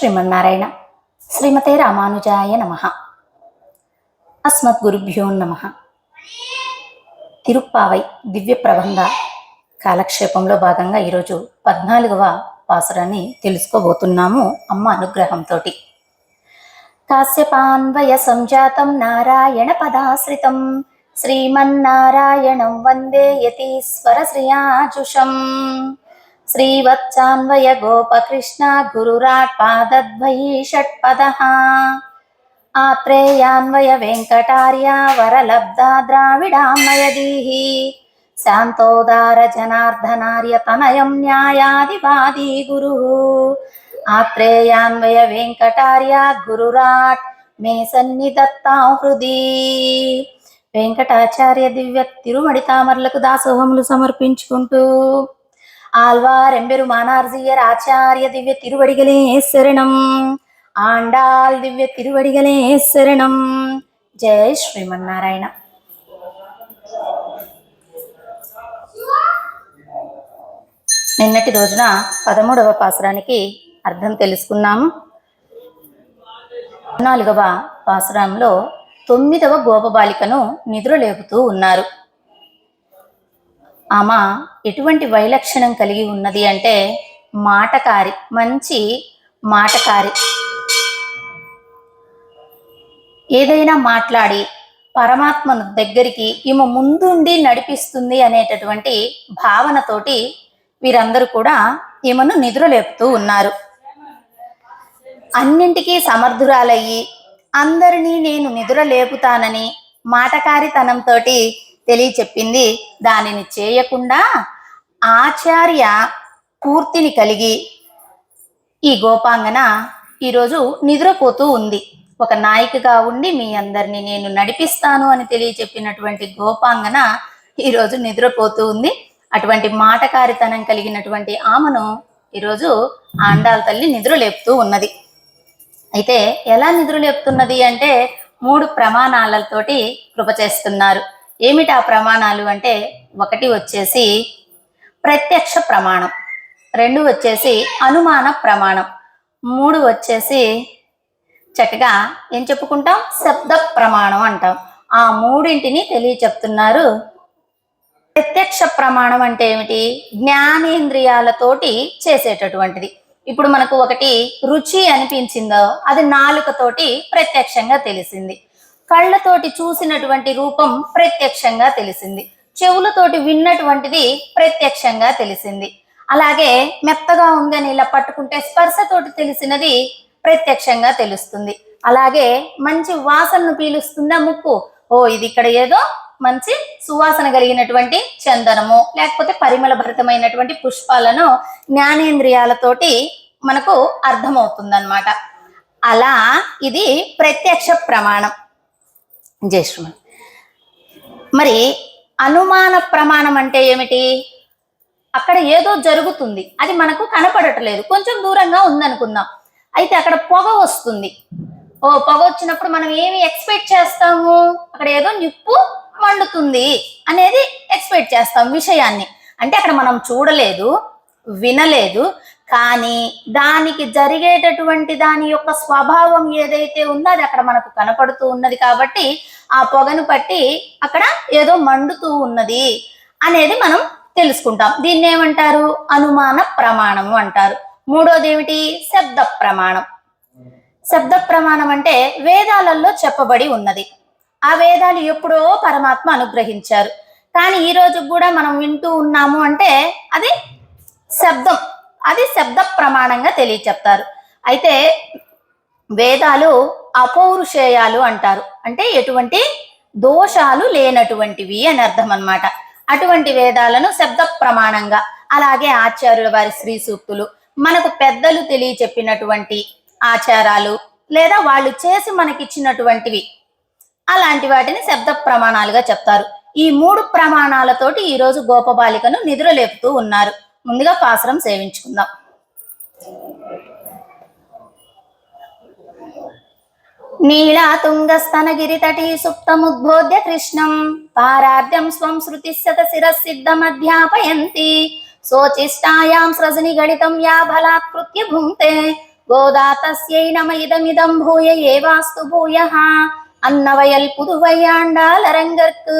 శ్రీమన్నారాయణ. శ్రీమతే రామానుజాయ నమః. అస్మద్గురుభ్యో నమః. తిరుప్పావై దివ్య ప్రబంధ కాలక్షేపంలో భాగంగా ఈరోజు 14వ పాసురాన్ని తెలుసుకోబోతున్నాము అమ్మ అనుగ్రహంతో. కాశ్యపాన్వయ సంజాతం నారాయణ పదాశ్రితం శ్రీమన్నారాయణం వందే యతీశ్వర శ్రియాజుషం. శ్రీవత్సాన్వయ గోపకృష్ణ గురురాట్ పాదద్వయీ షట్పదః ఆత్రేయాన్వయ వెంకటార్య వరలబ్ధా ద్రావిడామయదీః శాంతోదార జనార్దనార్య తనయం న్యాయాదివాదీ గురుః ఆత్రేయాన్వయ వెంకటార్య గురురాట్ మే సన్నిధత్తాం హృది. వెంకటాచార్య దివ్య తిరుమడి తామరలకు దాసోహములు సమర్పించుకుంటూ ఆళ్వారెంబెరుమానార్జియర్ ఆచార్య దివ్య తిరువడిగలే శరణం. ఆండాల్ దివ్య తిరువడిగలే శరణం. జయ శ్రీమన్నారాయణ. నిన్నటి రోజున 13వ పాసురానికి అర్థం తెలుసుకున్నాము. 14వ పాసురంలో 9వ గోపబాలికను నిద్రలేపుతూ ఉన్నారు. ఆమె ఎటువంటి వైలక్షణం కలిగి ఉన్నది అంటే మాటకారి, మంచి మాటకారి. ఏదైనా మాట్లాడి పరమాత్మను దగ్గరికి ఈమె ముందుండి నడిపిస్తుంది అనేటటువంటి భావనతోటి వీరందరూ కూడా ఈమెను నిద్రలేపుతూ ఉన్నారు. అన్నింటికీ సమర్థురాలయ్యి అందరినీ నేను నిద్రలేపుతానని మాటకారితనంతో తెలియచెప్పింది. దానిని చేయకుండా ఆచార్య పూర్తిని కలిగి ఈ గోపాంగన ఈరోజు నిద్రపోతూ ఉంది. ఒక నాయికగా ఉండి మీ అందరినీ నేను నడిపిస్తాను అని తెలియచెప్పినటువంటి గోపాంగన ఈరోజు నిద్రపోతూ ఉంది. అటువంటి మాటకారితనం కలిగినటువంటి ఆమెను ఈరోజు ఆండాల తల్లి నిద్రలేపుతూ ఉన్నది. అయితే ఎలా నిద్రలేపుతున్నది అంటే 3 ప్రమాణాలతోటి కృప చేస్తున్నారు. ఏమిటి ఆ ప్రమాణాలు అంటే, 1 వచ్చేసి ప్రత్యక్ష ప్రమాణం, 2 వచ్చేసి అనుమాన ప్రమాణం, 3 వచ్చేసి చక్కగా ఏం చెప్పుకుంటాం, శబ్ద ప్రమాణం అంటాం. ఆ 3ంటిని తెలియచెప్తున్నారు. ప్రత్యక్ష ప్రమాణం అంటే ఏమిటి? జ్ఞానేంద్రియాలతోటి చేసేటటువంటిది. ఇప్పుడు మనకు ఒకటి రుచి అనిపించిందో అది నాలుకతోటి ప్రత్యక్షంగా తెలిసింది, కళ్ళతోటి చూసినటువంటి రూపం ప్రత్యక్షంగా తెలిసింది, చెవులతోటి విన్నటువంటిది ప్రత్యక్షంగా తెలిసింది. అలాగే మెత్తగా ఉందని ఇలా పట్టుకుంటే స్పర్శతోటి తెలిసినది ప్రత్యక్షంగా తెలుస్తుంది. అలాగే మంచి వాసనను పీలుస్తుందా ముక్కు, ఓ ఇది ఇక్కడ ఏదో మంచి సువాసన కలిగినటువంటి చందనము లేకపోతే పరిమళ భరితమైనటువంటి పుష్పాలను జ్ఞానేంద్రియాలతోటి మనకు అర్థమవుతుందన్నమాట. అలా ఇది ప్రత్యక్ష ప్రమాణం. జయశ్రీమన్. మరి అనుమాన ప్రమాణం అంటే ఏమిటి? అక్కడ ఏదో జరుగుతుంది, అది మనకు కనపడట్లేదు, కొంచెం దూరంగా ఉందనుకుందాం. అయితే అక్కడ పొగ వస్తుంది. పొగ వచ్చినప్పుడు మనం ఏమి ఎక్స్పెక్ట్ చేస్తాము? అక్కడ ఏదో నిప్పు మండుతుంది అనేది ఎక్స్పెక్ట్ చేస్తాం విషయాన్ని. అంటే అక్కడ మనం చూడలేదు, వినలేదు, కానీ దానికి జరిగేటటువంటి దాని యొక్క స్వభావం ఏదైతే ఉందో అది అక్కడ మనకు కనపడుతూ ఉన్నది. కాబట్టి ఆ పొగను పట్టి అక్కడ ఏదో మండుతూ ఉన్నది అనేది మనం తెలుసుకుంటాం. దీన్ని ఏమంటారు? అనుమాన ప్రమాణము అంటారు. 3వది ఏమిటి? శబ్ద ప్రమాణం. శబ్ద ప్రమాణం అంటే వేదాలలో చెప్పబడి ఉన్నది. ఆ వేదాలు ఎప్పుడో పరమాత్మ అనుగ్రహించారు, కానీ ఈ రోజు కూడా మనం వింటూ ఉన్నాము అంటే అది శబ్దం, అది శబ్ద ప్రమాణంగా తెలియచెప్తారు. అయితే వేదాలు అపౌరుషేయాలు అంటారు, అంటే ఎటువంటి దోషాలు లేనటువంటివి అని అర్థం అన్నమాట. అటువంటి వేదాలను శబ్ద ప్రమాణంగా, అలాగే ఆచార్యుల వారి శ్రీ సూక్తులు, మనకు పెద్దలు తెలియచెప్పినటువంటి ఆచారాలు లేదా వాళ్ళు చేసి మనకిచ్చినటువంటివి, అలాంటి వాటిని శబ్ద ప్రమాణాలుగా చెప్తారు. ఈ 3 ప్రమాణాలతోటి ఈరోజు గోపబాలికను నిద్రలేపుతూ ఉన్నారు. ముందుగా పాసురం సేవించుకుందాం. నీళాతుంగస్తనగిరితటీ సుప్తముద్బోధ్య కృష్ణం పారార్ధ్యం స్వం శృతిశత శిరసిద్ధమధ్యాపయంతి శోచిష్టాయాం స్రజని గణితం యా బలాత్కృత్య భుంక్తే கோதாதஸ்யை நம இதமிதம் பூய ஏவாஸ்து பூயः அன்னவயல் புதுவையாண்டால் அரங்கற்கு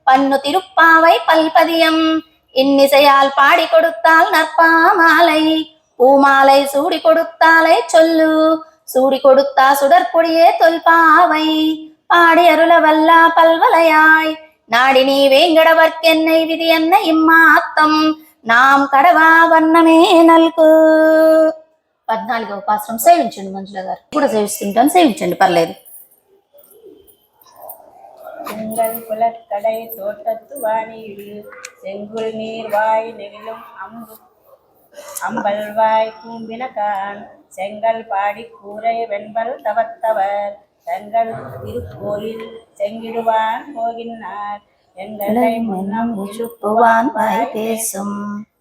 பன்னு திருப்பாவை பல்பதியம் இன்னிசையால் பாடி கொடுத்தால் நற்பாமாலை பூமாலை சூடி கொடுத்தாலை சொல்லு சூடி கொடுத்தா சுடற்பொடியே தொல்பாவை பாடி அருள வல்லா பல்வலையாய் నాడి నీ వేంగడవర్కెన్నై విధి అన్న ఇమ్మాత్తం నాం కడవా వర్ణమే నల్కు. 14వ పాశ్రం సేవించండి మంజుల గారు. కూడా సేవిస్తుంటాను, సేవించండి పర్లేదు. செங்கல் குலக்கடை தோட்டத்து வானியில் செங்குல் நீர் வாய் நெகிழும் அம்பல்வாய் கூம்பினகான் செங்கல் பாடி கூரை வெண்பல் தவத்தவர் தங்கள் திருக்கோயில் செங்கிடுவான் போகின்றார் எங்களை முன்னம் உசுப்புவான் வாய் பேசும்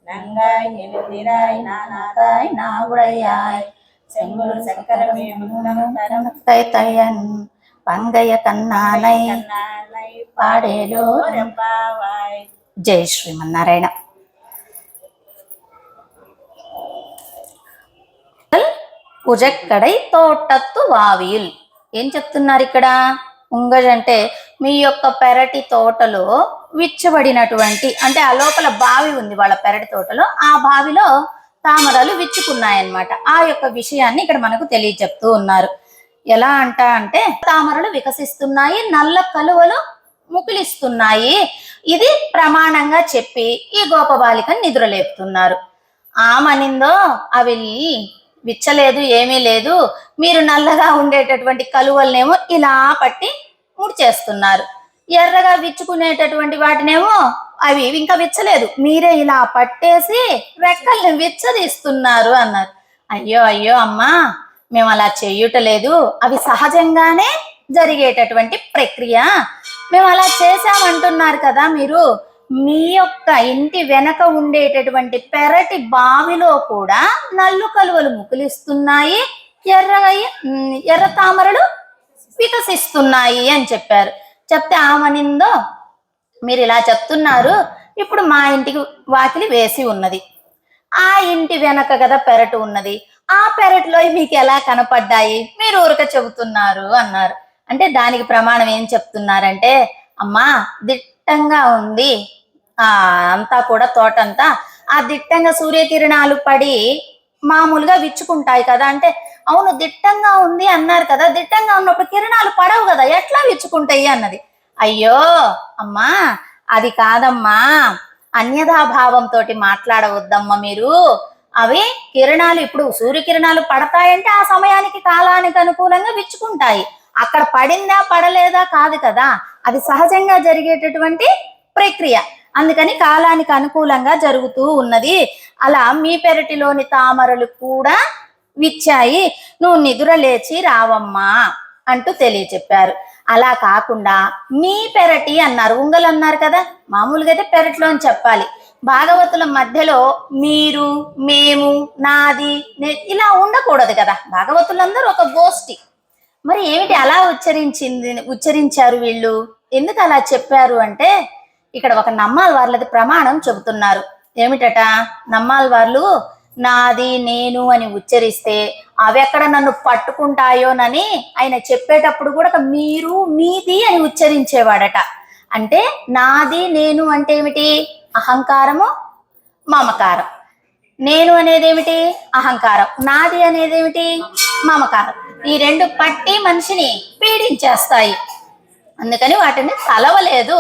நங்காய் எழுதிராய் நானாதாய் நாவுடையாய் செங்குல் சக்கரமே முன்னம் தரம் தையன் பங்கைய கண்ணானை பாடேலோ ரெம்பாவாய். జై శ్రీమన్నారాయణ. పుజక్కడై తోటత్తు వావియుల్. ఏం చెప్తున్నారు ఇక్కడ? ఉంగజ్ అంటే మీ యొక్క పెరటి తోటలో విచ్చబడినటువంటి, అంటే ఆ లోపల బావి ఉంది వాళ్ళ పెరటి తోటలో, ఆ బావిలో తామరలు విచ్చుకున్నాయన్నమాట. ఆ యొక్క విషయాన్ని ఇక్కడ మనకు తెలియచెప్తూ ఉన్నారు. ఎలా అంటే తామరలు వికసిస్తున్నాయి, నల్ల కలువలు ముకులిస్తున్నాయి. ఇది ప్రమాణంగా చెప్పి ఈ గోపబాలికను నిద్రలేపుతున్నారు. ఆమనిందో అవి విచ్చలేదు, ఏమీ లేదు, మీరు నల్లగా ఉండేటటువంటి కలువలనేమో ఇలా పట్టి ముడిచేస్తున్నారు, ఎర్రగా విచ్చుకునేటటువంటి వాటినేమో అవి ఇంకా విచ్చలేదు, మీరే ఇలా పట్టేసి రెక్కల్ని విచ్చదీస్తున్నారు అన్నారు. అయ్యో అయ్యో అమ్మా, మేము అలా చెయ్యటలేదు, అవి సహజంగానే జరిగేటటువంటి ప్రక్రియ, మేము అలా చేశామంటున్నారు కదా మీరు. మీ యొక్క ఇంటి వెనక ఉండేటటువంటి పెరటి బావిలో కూడా నల్లు కలువలు ముకులిస్తున్నాయి, ఎర్ర తామరలు వికసిస్తున్నాయి అని చెప్పారు. చెప్తే ఆమనిందో, మీరు ఇలా చెప్తున్నారు, ఇప్పుడు మా ఇంటికి వాకిలి వేసి ఉన్నది, ఆ ఇంటి వెనక కదా పెరటు ఉన్నది, ఆ పెరట్లో మీకు ఎలా కనపడ్డాయి, మీరు ఊరక చెబుతున్నారు అన్నారు. అంటే దానికి ప్రమాణం ఏం చెప్తున్నారంటే, అమ్మా దిట్టంగా ఉంది అంతా కూడా తోటంతా, ఆ దిట్టంగా సూర్యకిరణాలు పడి మామూలుగా విచ్చుకుంటాయి కదా. అంటే అవును దిట్టంగా ఉంది అన్నారు కదా, దిట్టంగా ఉన్నప్పుడు కిరణాలు పడవు కదా, ఎట్లా విచ్చుకుంటాయి అన్నది. అయ్యో అమ్మా అది కాదమ్మా, అన్యథాభావంతో మాట్లాడవద్దమ్మా మీరు. అవి కిరణాలు, ఇప్పుడు సూర్యకిరణాలు పడతాయంటే ఆ సమయానికి కాలానికి అనుకూలంగా విచ్చుకుంటాయి, అక్కడ పడిందా పడలేదా కాదు కదా, అది సహజంగా జరిగేటటువంటి ప్రక్రియ, అందుకని కాలానికి అనుకూలంగా జరుగుతూ ఉన్నది. అలా మీ పెరటిలోని తామరలు కూడా విచ్చాయి, నువ్వు నిద్ర లేచి రావమ్మా అంటూ తెలియచెప్పారు. అలా కాకుండా మీ పెరటి అన్నారు, ఉంగలు అన్నారు కదా, మామూలుగా అయితే పెరట్లో అని చెప్పాలి. భాగవతుల మధ్యలో మీరు, మేము, నాది, ఇలా ఉండకూడదు కదా, భాగవతులందరూ ఒక గోష్ఠి. మరి ఏమిటి అలా ఉచ్చరించారు వీళ్ళు, ఎందుకు అలా చెప్పారు అంటే, ఇక్కడ ఒక నమ్మాల్ వార్లది ప్రమాణం చెబుతున్నారు. ఏమిటట, నమ్మాల్ వాళ్ళు నాది నేను అని ఉచ్చరిస్తే అవి ఎక్కడ నన్ను పట్టుకుంటాయోనని ఆయన చెప్పేటప్పుడు కూడా మీరు మీది అని ఉచ్చరించేవాడట. అంటే నాది నేను అంటే ఏమిటి, అహంకారము మమకారం. నేను అనేది ఏమిటి, అహంకారం. నాది అనేది ఏమిటి, మమకారం. ఈ రెండు పట్టి మనిషిని పీడించేస్తాయి, అందుకని వాటిని తలవలేదు.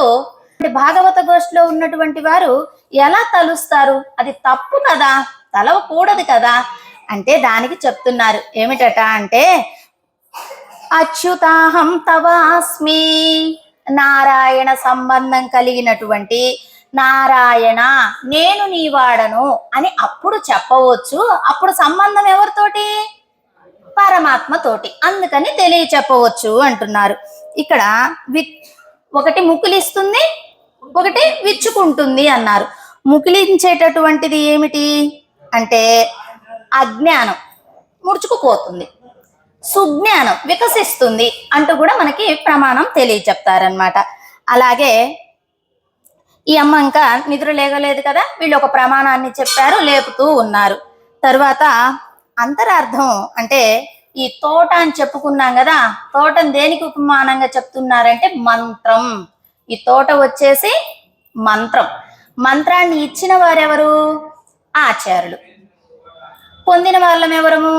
భాగవత గోష్ఠిలో ఉన్నటువంటి వారు ఎలా తలుస్తారు, అది తప్పు కదా, తలవకూడదు కదా. అంటే దానికి చెప్తున్నారు ఏమిటట అంటే, అచ్యుతాహం తవాస్మి, నారాయణ సంబంధం కలిగినటువంటి నారాయణ నేను నీవాడను అని అప్పుడు చెప్పవచ్చు. అప్పుడు సంబంధం ఎవరితోటి, పరమాత్మ తోటి, అందుకని తెలియచెప్పవచ్చు అంటున్నారు. ఇక్కడ ఒకటి ముకులిస్తుంది, ఒకటి విచ్చుకుంటుంది అన్నారు. ముకులించేటటువంటిది ఏమిటి అంటే అజ్ఞానం ముడుచుకుపోతుంది, సుజ్ఞానం వికసిస్తుంది అంటూ కూడా మనకి ప్రమాణం తెలియచెప్తారనమాట. అలాగే ఈ అమ్మ ఇంకా నిద్ర లేగలేదు కదా, వీళ్ళు ఒక ప్రమాణాన్ని చెప్పారు, లేపుతూ ఉన్నారు. తర్వాత అంతరార్థం అంటే ఈ తోట అని చెప్పుకున్నాం కదా, తోటను దేనికి ఉపమానంగా చెప్తున్నారంటే మంత్రం. ఈ తోట వచ్చేసి మంత్రం. మంత్రాన్ని ఇచ్చిన వారెవరు? ఆచార్యులు. పొందిన వాళ్ళం ఎవరము?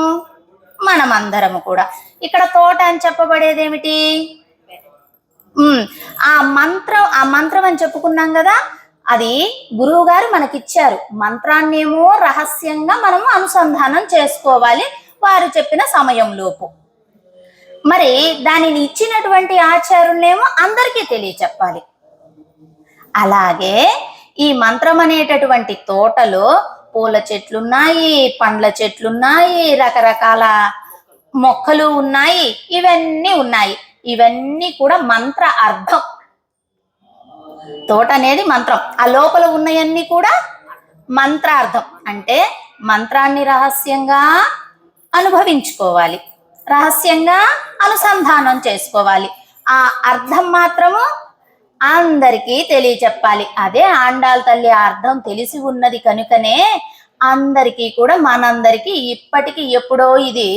మనమందరము కూడా. ఇక్కడ తోట అని చెప్పబడేది ఏమిటి? ఆ మంత్రం అని చెప్పుకున్నాం కదా, అది గురువు గారు మనకిచ్చారు. మంత్రాన్నేమో రహస్యంగా మనము అనుసంధానం చేసుకోవాలి వారు చెప్పిన సమయంలోపు. మరి దానిని ఇచ్చినటువంటి ఆచార్యులనేమో అందరికీ తెలియచెప్పాలి. అలాగే ఈ మంత్రం అనేటటువంటి తోటలో పూల చెట్లున్నాయి, పండ్ల చెట్లున్నాయి, రకరకాల మొక్కలు ఉన్నాయి, ఇవన్నీ ఉన్నాయి. ఇవన్నీ కూడా మంత్ర అర్థం. తోట అనేది మంత్రం, ఆ లోపల ఉన్నవన్నీ కూడా మంత్రార్థం. అంటే మంత్రాన్ని రహస్యంగా అనుభవించుకోవాలి, రహస్యంగా అనుసంధానం చేసుకోవాలి. ఆ అర్థం మాత్రము అందరికీ తెలియచెప్పాలి. అదే ఆండాళ్ తల్లి అర్థం తెలిసి ఉన్నది కనుకనే అందరికీ కూడా, మనందరికీ ఇప్పటికీ, ఎప్పుడో ఇది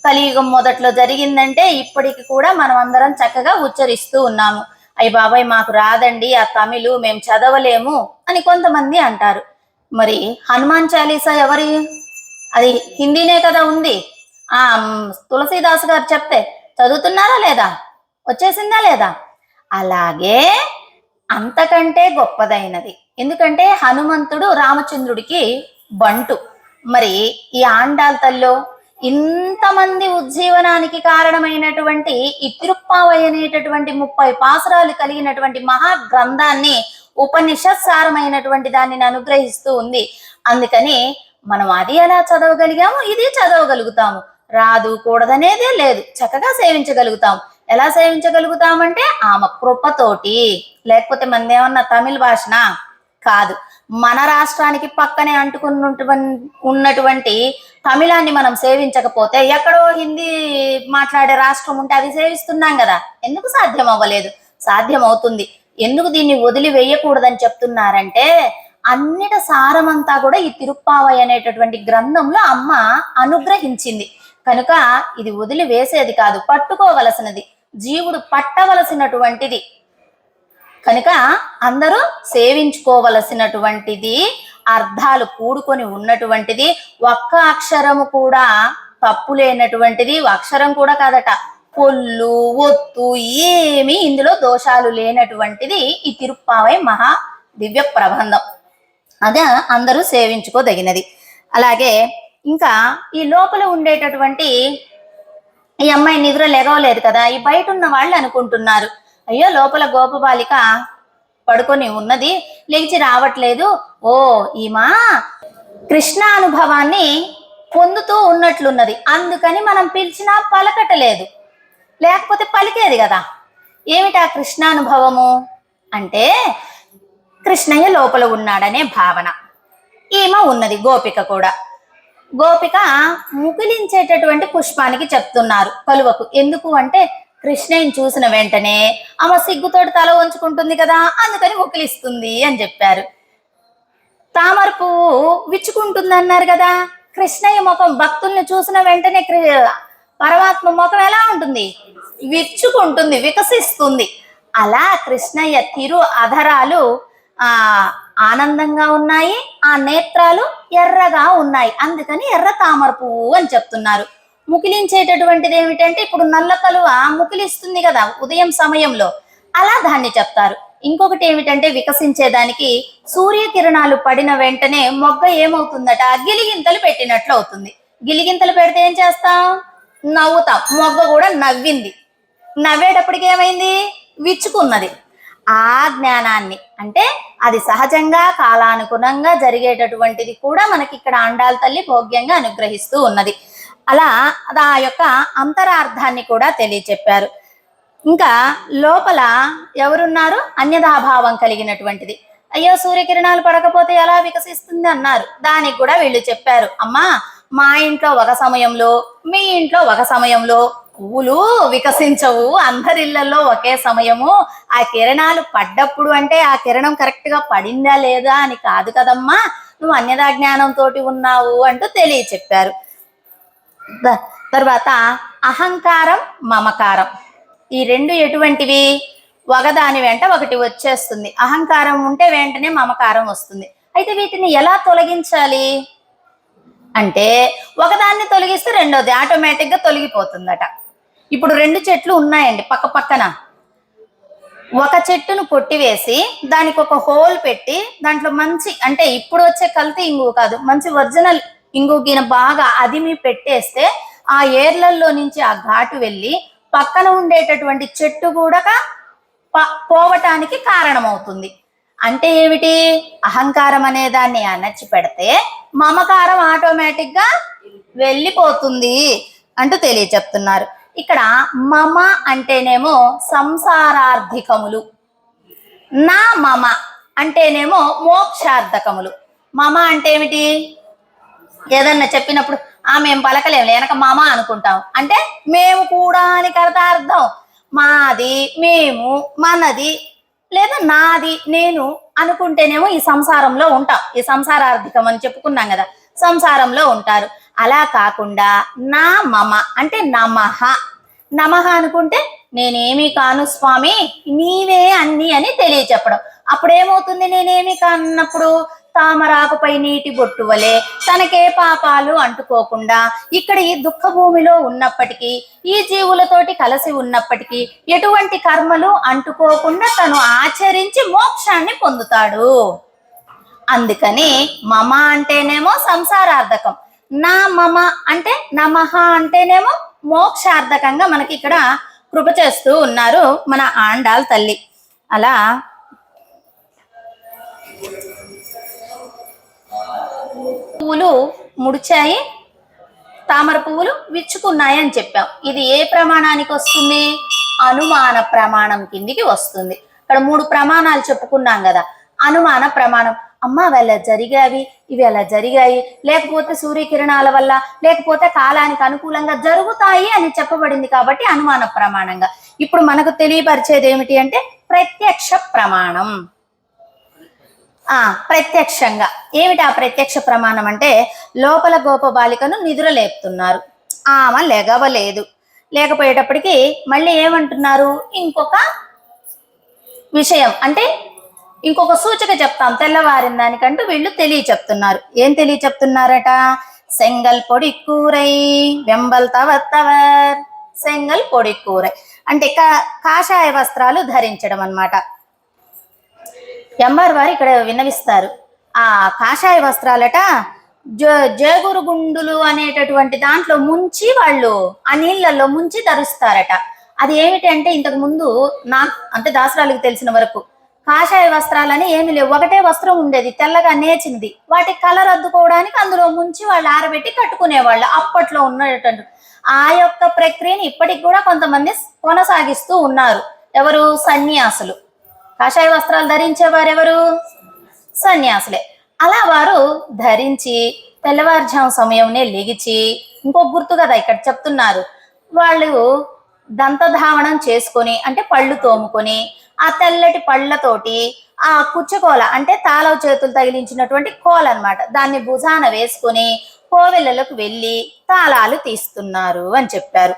కలియుగం మొదట్లో జరిగిందంటే ఇప్పటికి కూడా మనం అందరం చక్కగా ఉచ్చరిస్తూ ఉన్నాము. అయ్య బాబాయ్ మాకు రాదండి ఆ తమిళు, మేము చదవలేము అని కొంతమంది అంటారు. మరి హనుమాన్ చాలీసా ఎవరి? అది హిందీనే కదా ఉంది. తులసీదాస్ గారు చెప్తే చదువుతున్నారా లేదా? వచ్చేసిందా లేదా? అలాగే అంతకంటే గొప్పదైనది. ఎందుకంటే హనుమంతుడు రామచంద్రుడికి బంటు. మరి ఈ ఆండాళ్ తల్లో ఇంతమంది ఉజ్జీవనానికి కారణమైనటువంటి ఈ తిరుప్పావై అనేటటువంటి 30 పాసురాలు కలిగినటువంటి మహా గ్రంథాన్ని, ఉపనిషత్సారమైనటువంటి దానిని అనుగ్రహిస్తూ ఉంది. అందుకని మనం అది ఎలా చదవగలిగాము, ఇది చదవగలుగుతాము. రాదు కూడదనేదే లేదు, చక్కగా సేవించగలుగుతాం. ఎలా సేవించగలుగుతామంటే ఆమె కృపతోటి. లేకపోతే మనదేమన్నా తమిళ భాషనా? కాదు. మన రాష్ట్రానికి పక్కనే ఉన్నటువంటి తమిళాన్ని మనం సేవించకపోతే ఎక్కడో హిందీ మాట్లాడే రాష్ట్రం ఉంటే అది సేవిస్తున్నాం కదా. ఎందుకు సాధ్యం అవ్వలేదు? సాధ్యం అవుతుంది. ఎందుకు దీన్ని వదిలి వేయకూడదని చెప్తున్నారంటే అన్నిట సారమంతా కూడా ఈ తిరుప్పావై అనేటటువంటి గ్రంథంలో అమ్మ అనుగ్రహించింది కనుక ఇది వదిలి వేసేది కాదు, పట్టుకోవలసినది, జీవుడు పట్టవలసినటువంటిది కనుక అందరూ సేవించుకోవలసినటువంటిది, అర్థాలు కూడుకొని ఉన్నటువంటిది, ఒక్క అక్షరము కూడా తప్పు లేనటువంటిది. అక్షరం కూడా కాదట, పొల్లు ఒత్తు ఏమి ఇందులో దోషాలు లేనటువంటిది ఈ తిరుప్పావై మహా దివ్య ప్రబంధం. అదే అందరూ సేవించుకోదగినది. అలాగే ఇంకా ఈ లోపల ఉండేటటువంటి ఈ అమ్మాయి నిద్ర లెగవలేదు కదా, ఈ బయట ఉన్న వాళ్ళు అనుకుంటున్నారు, అయ్యో లోపల గోపబాలిక పడుకొని ఉన్నది, లేచి రావట్లేదు, ఓ ఈమా కృష్ణ అనుభవాన్ని పొందుతూ ఉన్నట్లున్నది, అందుకని మనం పిలిచినా పలకటలేదు, లేకపోతే పలికేది కదా. ఏమిటా కృష్ణానుభవము అంటే కృష్ణయ్య లోపల ఉన్నాడనే భావన. ఈమె ఉన్నది గోపిక కూడా. గోపిక ముగిలించేటటువంటి పుష్పానికి చెప్తున్నారు కలువకు. ఎందుకు అంటే కృష్ణయ్యని చూసిన వెంటనే ఆమె సిగ్గుతోటి తల వంచుకుంటుంది కదా, అందుకని ముగిలిస్తుంది అని చెప్పారు. తామర పువ్వు విచ్చుకుంటుంది అన్నారు కదా, కృష్ణయ్య ముఖం భక్తుల్ని చూసిన వెంటనే పరమాత్మ ముఖం ఎలా ఉంటుంది? విచ్చుకుంటుంది, వికసిస్తుంది. అలా కృష్ణయ్య తిరు అధరాలు ఆనందంగా ఉన్నాయి, ఆ నేత్రాలు ఎర్రగా ఉన్నాయి, అందుకని ఎర్ర తామర పువ్వు అని చెప్తున్నారు. ముకిలించేటటువంటిది ఏమిటంటే ఇప్పుడు నల్ల కలువ ముకిలిస్తుంది కదా ఉదయం సమయంలో, అలా దాన్ని చెప్తారు. ఇంకొకటి ఏమిటంటే వికసించేదానికి సూర్యకిరణాలు పడిన వెంటనే మొగ్గ ఏమవుతుందట, గిలిగింతలు పెట్టినట్లు అవుతుంది. గిలిగింతలు పెడితే ఏం చేస్తాం? నవ్వుతాం. మొగ్గ కూడా నవ్వింది, నవ్వేటప్పటికి ఏమైంది? విచ్చుకున్నది. ఆ జ్ఞానాన్ని అంటే అది సహజంగా కాలానుగుణంగా జరిగేటటువంటిది కూడా మనకి ఇక్కడ ఆండాళ్ తల్లి భోగ్యంగా అనుగ్రహిస్తూ ఉన్నది. అలా ఆ యొక్క అంతరార్థాన్ని కూడా తెలియచెప్పారు. ఇంకా లోపల ఎవరున్నారు? అన్యథాభావం కలిగినటువంటిది. అయ్యో సూర్యకిరణాలు పడకపోతే ఎలా వికసిస్తుంది అన్నారు. దానికి కూడా వీళ్ళు చెప్పారు, అమ్మా మా ఇంట్లో ఒక సమయంలో, మీ ఇంట్లో ఒక సమయంలో పువ్వులు వికసించవు, అందరిళ్లలో ఒకే సమయము. ఆ కిరణాలు పడ్డప్పుడు అంటే ఆ కిరణం కరెక్ట్ గా పడిందా లేదా అని కాదు కదమ్మా, నువ్వు అన్యథా జ్ఞానంతో ఉన్నావు అంటూ తెలియచెప్పారు. తర్వాత అహంకారం, మమకారం. ఈ రెండు ఎటువంటివి? ఒకదాని వెంట ఒకటి వచ్చేస్తుంది. అహంకారం ఉంటే వెంటనే మమకారం వస్తుంది. అయితే వీటిని ఎలా తొలగించాలి అంటే, ఒకదాన్ని తొలగిస్తే రెండోది ఆటోమేటిక్గా తొలగిపోతుందట. ఇప్పుడు రెండు చెట్లు ఉన్నాయండి పక్క పక్కన. ఒక చెట్టును కొట్టివేసి దానికి ఒక హోల్ పెట్టి దాంట్లో మంచి, అంటే ఇప్పుడు వచ్చే కల్తీ ఇంగువ కాదు, మంచి ఒరిజినల్ ఇంగువ గిన బాగా అదిమి పెట్టేస్తే ఆ ఏర్లల్లో నుంచి ఆ ఘాటు వెళ్ళి పక్కన ఉండేటటువంటి చెట్టు కూడా పోవటానికి కారణమవుతుంది. అంటే ఏమిటి? అహంకారం అనే దాన్ని అణచి పెడితే మమకారం ఆటోమేటిక్గా వెళ్ళిపోతుంది అంటూ తెలియచెప్తున్నారు. ఇక్కడ మమ అంటేనేమో సంసారార్థికములు, నా మమ అంటేనేమో మోక్షార్థకములు. మమ అంటే ఏమిటి? ఏదన్నా చెప్పినప్పుడు మేము పలకలేము, వెనక మమ అనుకుంటాం, అంటే మేము కూడా అని అర్థం. మాది, మేము, మనది, లేదా నాది, నేను అనుకుంటేనేమో ఈ సంసారంలో ఉంటాం. ఈ సంసారార్థికం అని చెప్పుకున్నాం కదా, సంసారంలో ఉంటారు. అలా కాకుండా నా మమ అంటే నమః. నమః అనుకుంటే నేనేమి కాను స్వామి, నీవే అన్ని అని తెలియచెప్పడం. అప్పుడేమవుతుంది? నేనేమి కానప్పుడు తామరాకుపై నీటి బొట్టు వలె తనకే పాపాలు అంటుకోకుండా ఇక్కడ ఈ దుఃఖ భూమిలో ఉన్నప్పటికీ, ఈ జీవులతోటి కలిసి ఉన్నప్పటికీ ఎటువంటి కర్మలు అంటుకోకుండా తను ఆచరించి మోక్షాన్ని పొందుతాడు. అందుకని మమ అంటేనేమో సంసారార్థకం, నా మమ అంటే నమః అంటేనేమో మోక్షార్థకంగా మనకి ఇక్కడ కృప చేస్తూ ఉన్నారు మన ఆండాల్ తల్లి. అలా పువ్వులు ముడిచాయి, తామర పువ్వులు విచ్చుకున్నాయి అని చెప్పాం. ఇది ఏ ప్రమాణానికి వస్తుంది? అనుమాన ప్రమాణం కిందికి వస్తుంది. ఇక్కడ 3 ప్రమాణాలు చెప్పుకున్నాం కదా. అనుమాన ప్రమాణం, అమ్మ అవి ఎలా జరిగావి, ఇవి ఎలా జరిగాయి, లేకపోతే సూర్యకిరణాల వల్ల, లేకపోతే కాలానికి అనుకూలంగా జరుగుతాయి అని చెప్పబడింది కాబట్టి అనుమాన ప్రమాణంగా. ఇప్పుడు మనకు తెలియపరిచేది ఏమిటి అంటే ప్రత్యక్ష ప్రమాణం. ప్రత్యక్షంగా ఏమిటి ఆ ప్రత్యక్ష ప్రమాణం అంటే, లోపల గోపబాలికను నిద్ర లేపుతున్నారు, ఆమె లెగవలేదు. లేకపోయేటప్పటికి మళ్ళీ ఏమంటున్నారు? ఇంకొక విషయం అంటే ఇంకొక సూచక చెప్తాం తెల్లవారిన దానికంటూ వీళ్ళు చెప్తున్నారు. ఏం చెప్తున్నారట? సెంగల్ పొడి కూరై వెంబల్ తవర్. సెంగల్ పొడి కూరై అంటే కాషాయ వస్త్రాలు ధరించడం అన్నమాట. ఎంఆర్ వారు ఇక్కడ విన్నవిస్తారు. ఆ కాషాయ వస్త్రాలట జేగురు గుండులు అనేటటువంటి దాంట్లో ముంచి వాళ్ళు ఆ నీళ్ళల్లో ముంచి ధరిస్తారట. అది ఏమిటి అంటే, ఇంతకు ముందు అంటే దాసరాలకు తెలిసిన వరకు కాషాయ వస్త్రాలని ఏమి లేవు, ఒకటే వస్త్రం ఉండేది తెల్లగా నేచింది. వాటి కలర్ అద్దుకోవడానికి అందులో ముంచి వాళ్ళు ఆరబెట్టి కట్టుకునేవాళ్ళు అప్పట్లో ఉన్నటువంటి. ఆ యొక్క ప్రక్రియని ఇప్పటికి కూడా కొంతమంది కొనసాగిస్తూ ఉన్నారు. ఎవరు? సన్యాసులు. కాషాయ వస్త్రాలు ధరించేవారు ఎవరు? సన్యాసులే. అలా వారు ధరించి తెల్లవారుజాము సమయంనే లెగిచి, ఇంకో గుర్తు కదా ఇక్కడ చెప్తున్నారు, వాళ్ళు దంతధావనం చేసుకొని అంటే పళ్ళు తోముకొని ఆ తెల్లటి పళ్ళతోటి ఆ కుచ్చుకోల అంటే తాళవ చేతులు తగిలించినటువంటి కోల అన్నమాట, దాన్ని భుజాన వేసుకొని కోవెళ్ళలకు వెళ్ళి తాళాలు తీస్తున్నారు అని చెప్పారు.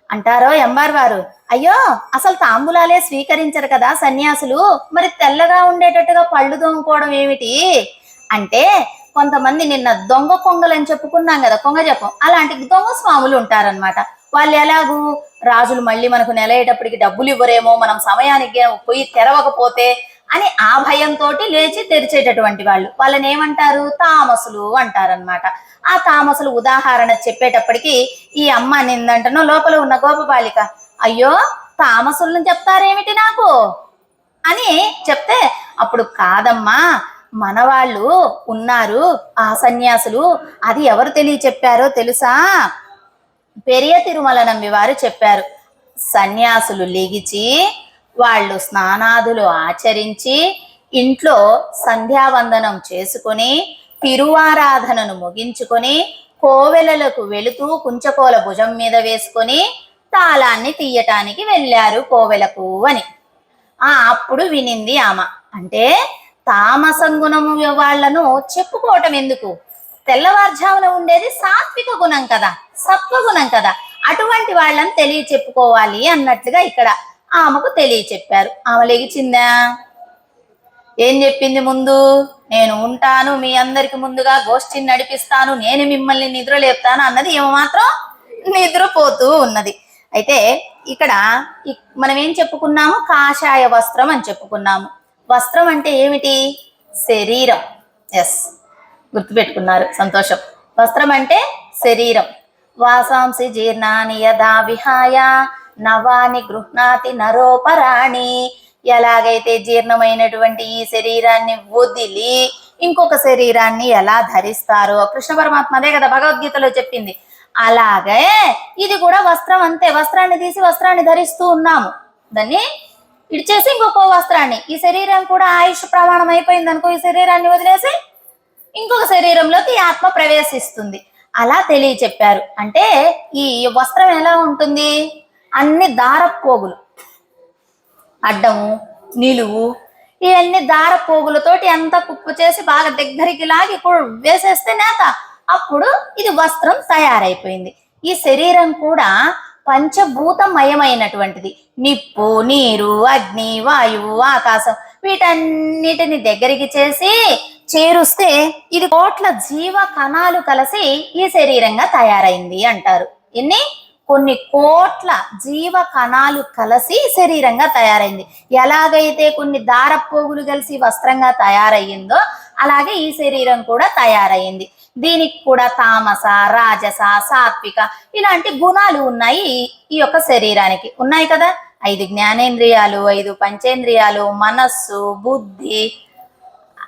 అంటారో ఎంబార్ వారు, అయ్యో అసలు తాంబూలాలే స్వీకరించరు కదా సన్యాసులు, మరి తెల్లగా ఉండేటట్టుగా పళ్ళు తోముకోవడం ఏమిటి అంటే, కొంతమంది నిన్న దొంగ కొంగలు అని చెప్పుకున్నాం కదా, కొంగ జపం, అలాంటి దొంగ స్వాములు ఉంటారనమాట. వాళ్ళు ఎలాగూ రాజులు మళ్ళీ మనకు నెలయ్యేటప్పటికి డబ్బులు ఇవ్వరేమో, మనం సమయానికి పోయి తెరవకపోతే అని ఆ భయంతో లేచి తెరిచేటటువంటి వాళ్ళు. వాళ్ళని ఏమంటారు? తామసులు అంటారనమాట. ఆ తామసులు ఉదాహరణ చెప్పేటప్పటికి ఈ అమ్మ నిందంటనో లోపల ఉన్న గోపబాలిక, అయ్యో తామసులను చెప్తారేమిటి నాకు అని చెప్తే, అప్పుడు కాదమ్మా మన వాళ్ళు ఉన్నారు ఆ సన్యాసులు, అది ఎవరు చెప్పారో తెలుసా? పెరియ తిరుమల నంబి వారు చెప్పారు. సన్యాసులు లెగిచి వాళ్ళు స్నానాదులు ఆచరించి ఇంట్లో సంధ్యావందనం చేసుకొని తిరువారాధనను ముగించుకొని కోవెలలకు వెళుతూ కుంచకోల భుజం మీద వేసుకొని తాళాన్ని తీయటానికి వెళ్ళారు కోవెలకు అని. అప్పుడు వినింది ఆమె. అంటే తామసం గుణము వాళ్లను చెప్పుకోవటం ఎందుకు? తెల్లవారుజామున ఉండేది సాత్విక గుణం కదా, సత్వగుణం కదా, అటువంటి వాళ్ళని తెలియచెప్పుకోవాలి అన్నట్లుగా ఇక్కడ ఆమెకు తెలియచెప్పారు. ఆమె లెగిచిందా? ఏం చెప్పింది ముందు? నేను ఉంటాను, మీ అందరికి ముందుగా గోష్ఠిని నడిపిస్తాను, నేను మిమ్మల్ని నిద్ర లేపుతాను అన్నది. ఏమో మాత్రం నిద్రపోతూ ఉన్నది. అయితే ఇక్కడ మనం ఏం చెప్పుకున్నాము? కాషాయ వస్త్రం అని చెప్పుకున్నాము. వస్త్రం అంటే ఏమిటి? శరీరం. ఎస్, గుర్తుపెట్టుకున్నారు, సంతోషం. వస్త్రం అంటే శరీరం. వాసాంసి జీర్ణాని యథా విహాయ నవాని గృహ్ణాతి నరోపరాణి. ఎలాగైతే జీర్ణమైనటువంటి ఈ శరీరాన్ని వదిలి ఇంకొక శరీరాన్ని ఎలా ధరిస్తారో కృష్ణ పరమాత్మ అదే కదా భగవద్గీతలో చెప్పింది. అలాగే ఇది కూడా వస్త్రం అంతే. వస్త్రాన్ని తీసి వస్త్రాన్ని ధరిస్తూ ఉన్నాము, దాన్ని ఇడిచేసి ఇంకొక వస్త్రాన్ని. ఈ శరీరం కూడా ఆయుష్ ప్రమాణం అయిపోయింది అనుకో, ఈ శరీరాన్ని వదిలేసి ఇంకొక శరీరంలోకి ఆత్మ ప్రవేశిస్తుంది. అలా తెలియచెప్పారు. అంటే ఈ వస్త్రం ఎలా ఉంటుంది? అన్ని దారపోగులు, అడ్డము నిలువు, ఇవన్నీ దారపోగులతోటి అంతా కుప్పు చేసి బాగా దగ్గరికి లాగి ఇప్పుడు వేసేస్తే నేత, అప్పుడు ఇది వస్త్రం తయారైపోయింది. ఈ శరీరం కూడా పంచభూతమయమైనటువంటిది. నిప్పు, నీరు, అగ్ని, వాయువు, ఆకాశం, వీటన్నిటిని దగ్గరికి చేసి చేరుస్తే ఇది కోట్ల జీవ కణాలు కలిసి ఈ శరీరంగా తయారైంది అంటారు. కొన్ని కోట్ల జీవ కణాలు కలిసి శరీరంగా తయారైంది. ఎలాగైతే కొన్ని దారపోగులు కలిసి వస్త్రంగా తయారయ్యిందో అలాగే ఈ శరీరం కూడా తయారయ్యింది. దీనికి కూడా తామస, రాజస, సాత్విక ఇలాంటి గుణాలు ఉన్నాయి ఈ యొక్క శరీరానికి. ఉన్నాయి కదా, 5 జ్ఞానేంద్రియాలు, 5 పంచేంద్రియాలు, మనస్సు, బుద్ధి,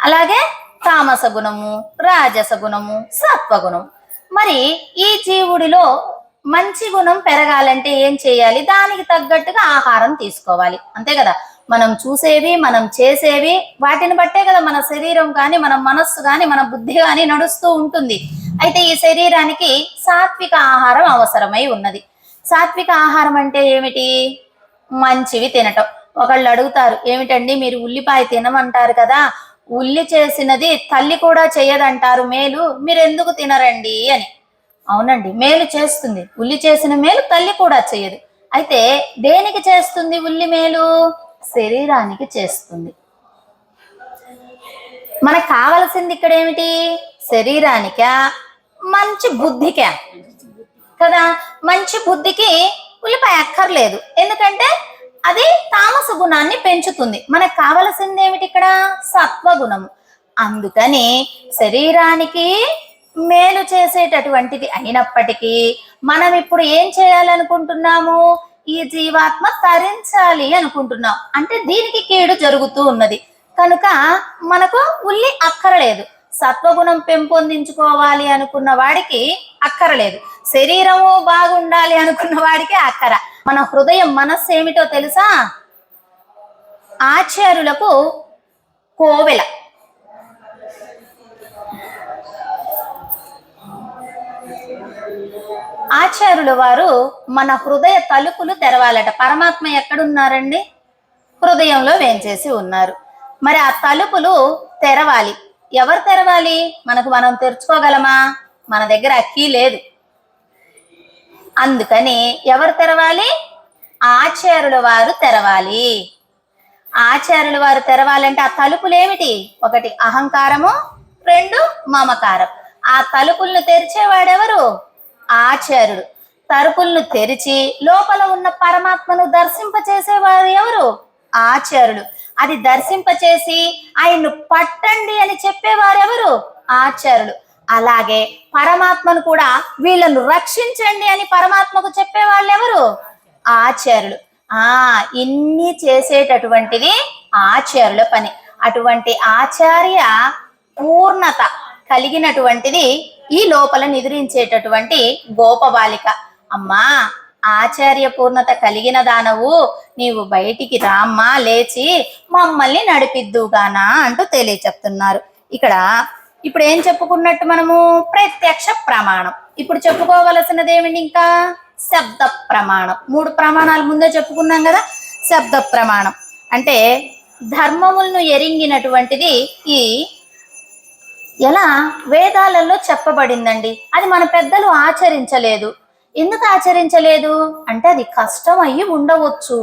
అలాగే తామస గుణము, రాజస గుణము, సత్వగుణం. మరి ఈ జీవుడిలో మంచి గుణం పెరగాలంటే ఏం చేయాలి? దానికి తగ్గట్టుగా ఆహారం తీసుకోవాలి, అంతే కదా. మనం చూసేవి, మనం చేసేవి, వాటిని బట్టే కదా మన శరీరం కానీ, మన మనస్సు కానీ, మన బుద్ధి కానీ నడుస్తూ ఉంటుంది. అయితే ఈ శరీరానికి సాత్విక ఆహారం అవసరమై ఉన్నది. సాత్విక ఆహారం అంటే ఏమిటి? మంచివి తినటం. ఒకళ్ళు అడుగుతారు, ఏమిటండి మీరు ఉల్లిపాయ తినమంటారు కదా, ఉల్లి చేసినది తల్లి కూడా చేయదంటారు మేలు, మీరు ఎందుకు తినరండి అని. అవునండి, మేలు చేస్తుంది. ఉల్లి చేసిన మేలు తల్లి కూడా చేయదు. అయితే దేనికి చేస్తుంది ఉల్లి మేలు? శరీరానికి చేస్తుంది. మనకు కావలసింది ఇక్కడ ఏమిటి? శరీరానికా, మంచి బుద్ధికా కదా. మంచి బుద్ధికి ఉల్లిపాయ అక్కర్లేదు, ఎందుకంటే అది తామస గుణాన్ని పెంచుతుంది. మనకు కావలసింది ఏమిటి ఇక్కడ? సత్వగుణము. అందుకని శరీరానికి మేలు చేసేటటువంటిది అయినప్పటికీ మనం ఇప్పుడు ఏం చేయాలనుకుంటున్నాము? ఈ జీవాత్మ తరించాలి అనుకుంటున్నాం. అంటే దీనికి కీడు జరుగుతూ ఉన్నది కనుక మనకు ఉల్లి అక్కరలేదు. సత్వగుణం పెంపొందించుకోవాలి అనుకున్న వాడికి అక్కరలేదు, శరీరము బాగుండాలి అనుకున్న వాడికి అక్కర. మన హృదయం, మనస్సు ఏమిటో తెలుసా? ఆచార్యులకు కోవెల. ఆచార్యుల వారు మన హృదయ తలుపులు తెరవాలట. పరమాత్మ ఎక్కడున్నారండి? హృదయంలో వేంచేసి ఉన్నారు. మరి ఆ తలుపులు తెరవాలి. ఎవరు తెరవాలి? మనం తెరుచుకోగలమా? మన దగ్గర అక్కీ లేదు. అందుకని ఎవరు తెరవాలి? ఆచార్యుల వారు తెరవాలి. ఆచార్యుల వారు తెరవాలంటే ఆ తలుపులు ఏమిటి? 1 అహంకారము, 2 మమకారం. ఆ తలుపులను తెరిచేవాడెవరు? ఆచార్యుడు. తలుపులను తెరిచి లోపల ఉన్న పరమాత్మను దర్శింపచేసేవారు ఎవరు? ఆచార్యుడు. అది దర్శింపచేసి ఆయన్ను పట్టండి అని చెప్పేవారు ఎవరు? ఆచార్యుడు. అలాగే పరమాత్మను కూడా వీళ్ళను రక్షించండి అని పరమాత్మకు చెప్పేవాళ్ళు ఎవరు? ఆచార్యులు. ఇన్ని చేసేటటువంటిది ఆచార్యుల పని. అటువంటి ఆచార్య పూర్ణత కలిగినటువంటిది ఈ లోపల నిద్రించేటటువంటి గోపబాలిక. అమ్మా, ఆచార్య పూర్ణత కలిగిన దానవు, నీవు బయటికి రామ్మా, లేచి మమ్మల్ని నడిపిద్దుగానా అంటూ తెలియచెప్తున్నారు. ఇప్పుడు ఏం చెప్పుకున్నట్టు మనము? ప్రత్యక్ష ప్రమాణం. ఇప్పుడు చెప్పుకోవలసినది ఏమిటి? ఇంకా శబ్ద ప్రమాణం. 3 ప్రమాణాలు ముందే చెప్పుకున్నాం కదా. శబ్ద ప్రమాణం అంటే ధర్మములను ఎరింగినటువంటిది ఈ ఎలా వేదాలలో చెప్పబడిందండి. అది మన పెద్దలు ఆచరించలేదు. ఎందుకు ఆచరించలేదు అంటే అది కష్టం అయ్యి ఉండవచ్చు.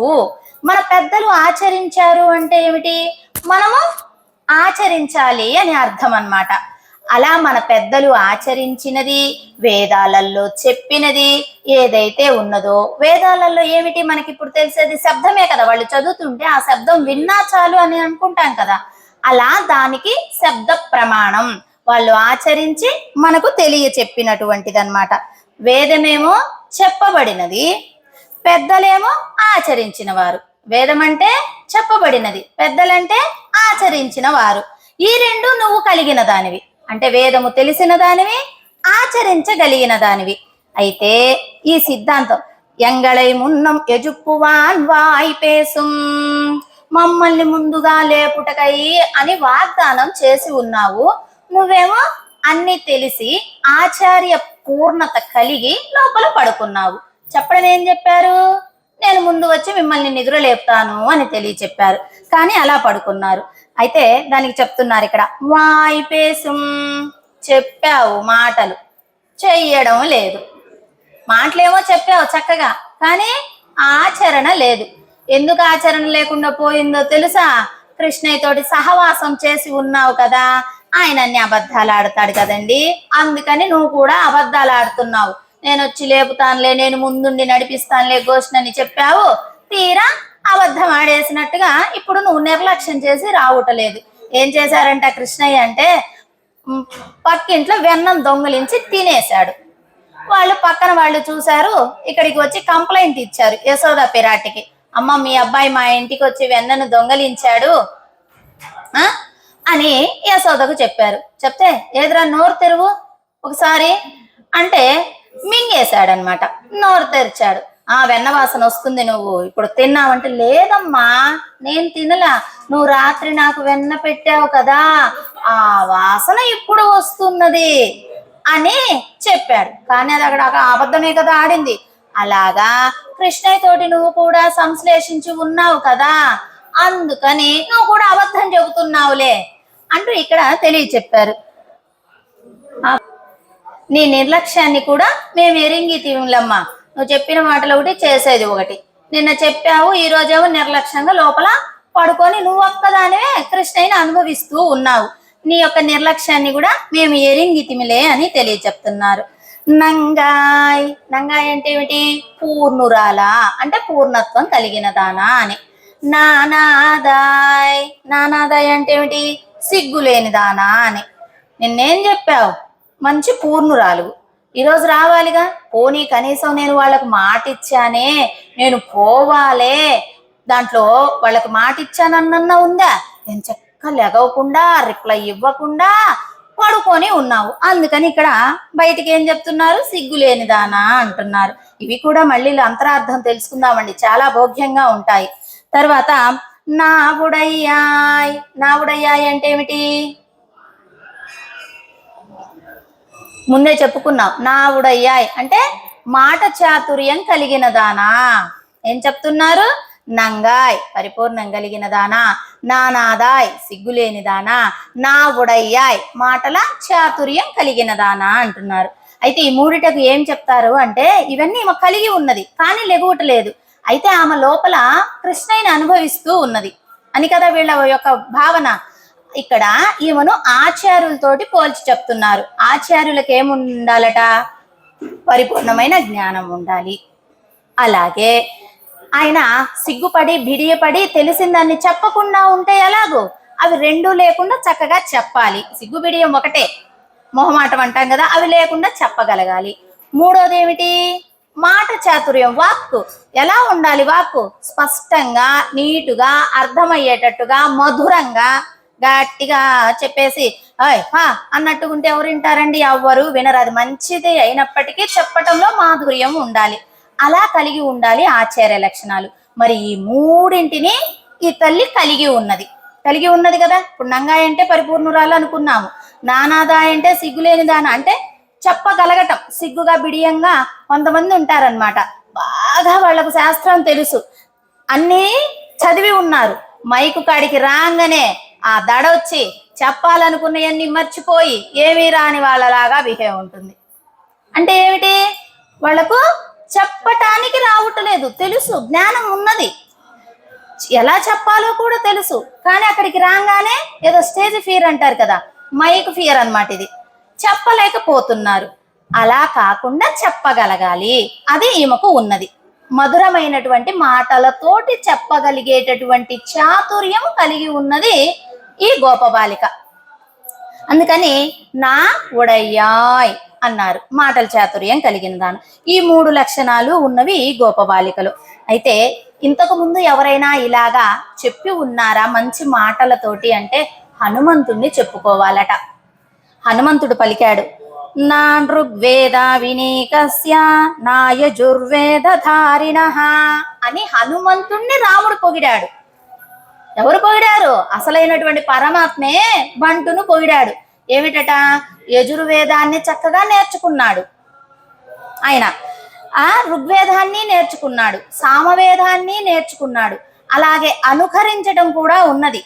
మన పెద్దలు ఆచరించారు అంటే ఏమిటి, మనము ఆచరించాలి అని అర్థం అన్నమాట. అలా మన పెద్దలు ఆచరించినది, వేదాలలో చెప్పినది ఏదైతే ఉన్నదో, వేదాలలో ఏమిటి మనకి ఇప్పుడు తెలిసేది శబ్దమే కదా, వాళ్ళు చదువుతుంటే ఆ శబ్దం విన్నా చాలు అని అనుకుంటాం కదా, అలా దానికి శబ్ద ప్రమాణం వాళ్ళు ఆచరించి మనకు తెలియ చెప్పినటువంటిది అన్నమాట. వేదమేమో చెప్పబడినది, పెద్దలేమో ఆచరించిన వారు. వేదం అంటే చెప్పబడినది, పెద్దలంటే ఆచరించిన వారు. ఈ రెండు నువ్వు కలిగిన దానివి, అంటే వేదము తెలిసిన దానివి, ఆచరించగలిగిన దానివి. అయితే ఈ సిద్ధాంతం ఎంగళై మున్నం ఎజుప్పువాన్ వాయ్ పేసుం, మమ్మల్ని ముందుగా లేపుటకై అని వాగ్దానం చేసి ఉన్నావు. నువ్వేమో అన్ని తెలిసి ఆచార్య పూర్ణత కలిగి లోపల పడుకున్నావు. చెప్పడం ఏం చెప్పారు, నేను ముందు వచ్చి మిమ్మల్ని నిద్ర లేపుతాను అని చెప్పారు, కానీ అలా పడుకున్నారు. అయితే దానికి చెప్తున్నారు ఇక్కడ, వాయిపేసం, చెప్పావు మాటలు, చెయ్యడం లేదు. మాటలేమో చెప్పావు చక్కగా, కానీ ఆచరణ లేదు. ఎందుకు ఆచరణ లేకుండా పోయిందో తెలుసా, కృష్ణయ్య తోటి సహవాసం చేసి ఉన్నావు కదా, ఆయన అన్ని అబద్ధాలు ఆడతాడు కదండి, అందుకని నువ్వు కూడా అబద్ధాలు ఆడుతున్నావు. నేను వచ్చి లేపుతానులే, నేను ముందుండి నడిపిస్తానులే గోష్ఠని చెప్పావు, తీరా అబద్ధం ఆడేసినట్టుగా ఇప్పుడు నువ్వు నిర్లక్ష్యం చేసి రావటలేదు. ఏం చేశారంట కృష్ణయ్య అంటే, పక్కింట్లో వెన్నం దొంగిలించి తినేశాడు. వాళ్ళు పక్కన వాళ్ళు చూశారు, ఇక్కడికి వచ్చి కంప్లైంట్ ఇచ్చారు యశోద పిరాటికి, అమ్మ మీ అబ్బాయి మా ఇంటికి వచ్చి వెన్నను దొంగలించాడు అని యశోదకు చెప్పారు. చెప్తే ఏదిరా నోరు తెరువు ఒకసారి అంటే మింగేశాడనమాట. నోరు తెరిచాడు, వెన్న వాసన వస్తుంది, నువ్వు ఇప్పుడు తిన్నావంటే, లేదమ్మా నేను తినలా, నువ్వు రాత్రి నాకు వెన్న పెట్టావు కదా, ఆ వాసన ఇప్పుడు వస్తున్నది అని చెప్పాడు. కానీ అది అక్కడ అబద్ధమే కదా ఆడింది. అలాగా కృష్ణయ్య తోటి నువ్వు కూడా సంశ్లేషించి ఉన్నావు కదా, అందుకని నువ్వు కూడా అబద్ధం చెబుతున్నావులే అంటూ ఇక్కడ చెప్పారు. నీ నిర్లక్ష్యాన్ని కూడా మేము ఎరింగి తీవులమ్మా, నువ్వు చెప్పిన మాటలు ఒకటి చేసేది ఒకటి. నిన్న చెప్పావు, ఈ రోజేమో నిర్లక్ష్యంగా లోపల పడుకొని నువ్వు ఒక్కదానివే కృష్ణయ్యని అనుభవిస్తూ ఉన్నావు. నీ యొక్క నిర్లక్ష్యాన్ని కూడా మేము ఎరింగితిమిలే అని చెప్తున్నారు. నంగాయ్, నంగాయ్ అంటే ఏమిటి, పూర్ణురాల అంటే పూర్ణత్వం కలిగిన దానా అని. నానాదాయ్, నానాదాయ్ అంటే ఏమిటి, సిగ్గులేని దానా అని. నిన్నేం చెప్పావు, మంచి పూర్ణురాలు, ఈరోజు రావాలిగా, పోనీ కనీసం నేను వాళ్ళకు మాట ఇచ్చానే, నేను పోవాలే, దాంట్లో వాళ్ళకి మాట ఇచ్చానన్న ఉందా, నేను చక్కగా లెగవకుండా రిప్లై ఇవ్వకుండా పడుకొని ఉన్నావు. అందుకని ఇక్కడ బయటికి ఏం చెప్తున్నారు, సిగ్గులేని దానా అంటున్నారు. ఇవి కూడా మళ్ళీ అంతరార్థం తెలుసుకుందామండి, చాలా భోగ్యంగా ఉంటాయి. తర్వాత నావుడయ్యాయ్, నావుడయ్యాయ్ అంటే ఏమిటి, ముందే చెప్పుకున్నాం. నావుడయ్యాయ్ అంటే మాట చాతుర్యం కలిగిన దానా. ఏం చెప్తున్నారు, నంగాయ్ పరిపూర్ణం కలిగిన దానా, నానాదాయ్ సిగ్గులేని దానా, నావుడయ్యాయ్ మాటల చాతుర్యం కలిగిన దానా అంటున్నారు. అయితే ఈ మూడిటకు ఏం చెప్తారు అంటే, ఇవన్నీ ఈమె కలిగి ఉన్నది కానీ లెగువటలేదు, అయితే ఆమె లోపల కృష్ణయ్యని అనుభవిస్తూ ఉన్నది అని కదా వీళ్ళ యొక్క భావన. ఇక్కడ ఈమెను ఆచార్యులతోటి పోల్చి చెప్తున్నారు. ఆచార్యులకు ఏముండాలట, పరిపూర్ణమైన జ్ఞానం ఉండాలి. అలాగే ఆయన సిగ్గుపడి బిడియపడి తెలిసిన దాన్ని చెప్పకుండా ఉంటే ఎలాగో, అవి రెండూ లేకుండా చక్కగా చెప్పాలి. సిగ్గు బిడియం ఒకటే, మొహమాటం అంటాం కదా, అవి లేకుండా చెప్పగలగాలి. మూడోది ఏమిటి, మాట చాతుర్యం, వాక్కు ఎలా ఉండాలి, వాక్కు స్పష్టంగా నీటుగా అర్థమయ్యేటట్టుగా మధురంగా గట్టిగా చెప్పేసి అన్నట్టుగా ఉంటే ఎవరు వింటారండి, ఎవ్వరు వినరు. అది మంచిది అయినప్పటికీ చెప్పటంలో మాధుర్యం ఉండాలి. అలా కలిగి ఉండాలి ఆచార్య లక్షణాలు. మరి ఈ మూడింటిని ఈ తల్లి కలిగి ఉన్నది కదా. ఇప్పుడు నంగాయ అంటే పరిపూర్ణురాలు అనుకున్నాము, నానాదాయ అంటే సిగ్గులేని దాన అంటే చెప్పగలగటం. సిగ్గుగా బిడియంగా కొంతమంది ఉంటారనమాట, బాగా వాళ్లకు శాస్త్రం తెలుసు, అన్నీ చదివి ఉన్నారు, మైకు కాడికి రాగానే ఆ దడొచ్చి చెప్పాలనుకున్నవన్నీ మర్చిపోయి ఏమీ రాని వాళ్ళలాగా బిహేవ్ ఉంటుంది. అంటే ఏమిటి, వాళ్ళకు చెప్పటానికి రావట్లేదు, తెలుసు, జ్ఞానం ఉన్నది, ఎలా చెప్పాలో కూడా తెలుసు. కానీ అక్కడికి రాగానే ఏదో స్టేజ్ ఫియర్ అంటారు కదా, మైక్ ఫియర్ అన్నమాట, ఇది చెప్పలేకపోతున్నారు. అలా కాకుండా చెప్పగలగాలి, అది ఈమెకు ఉన్నది. మధురమైనటువంటి మాటలతోటి చెప్పగలిగేటటువంటి చాతుర్యం కలిగి ఉన్నది ఈ గోపబాలిక. అందుకని నా ఉడయ్యాయ్ అన్నారు, మాటల చాతుర్యం కలిగిన దాను. ఈ 3 లక్షణాలు ఉన్నవి ఈ గోపబాలికలు. అయితే ఇంతకు ముందు ఎవరైనా ఇలాగా చెప్పి ఉన్నారా మంచి మాటలతోటి అంటే హనుమంతుణ్ణి చెప్పుకోవాలట. హనుమంతుడు పలికాడు, నా ఋగ్వేద వినీకస్య నా యజుర్వేద ధారిణః అని హనుమంతుణ్ణి రాముడు పొగిడాడు. ఎవరు పొగిడారు? అసలైనటువంటి పరమాత్మే బంటును పొగిడాడు. ఏమిటట? యజుర్వేదాన్ని చక్కగా నేర్చుకున్నాడు ఆయన, ఆ ఋగ్వేదాన్ని నేర్చుకున్నాడు, సామవేదాన్ని నేర్చుకున్నాడు, అలాగే అనుకరించడం కూడా ఉన్నది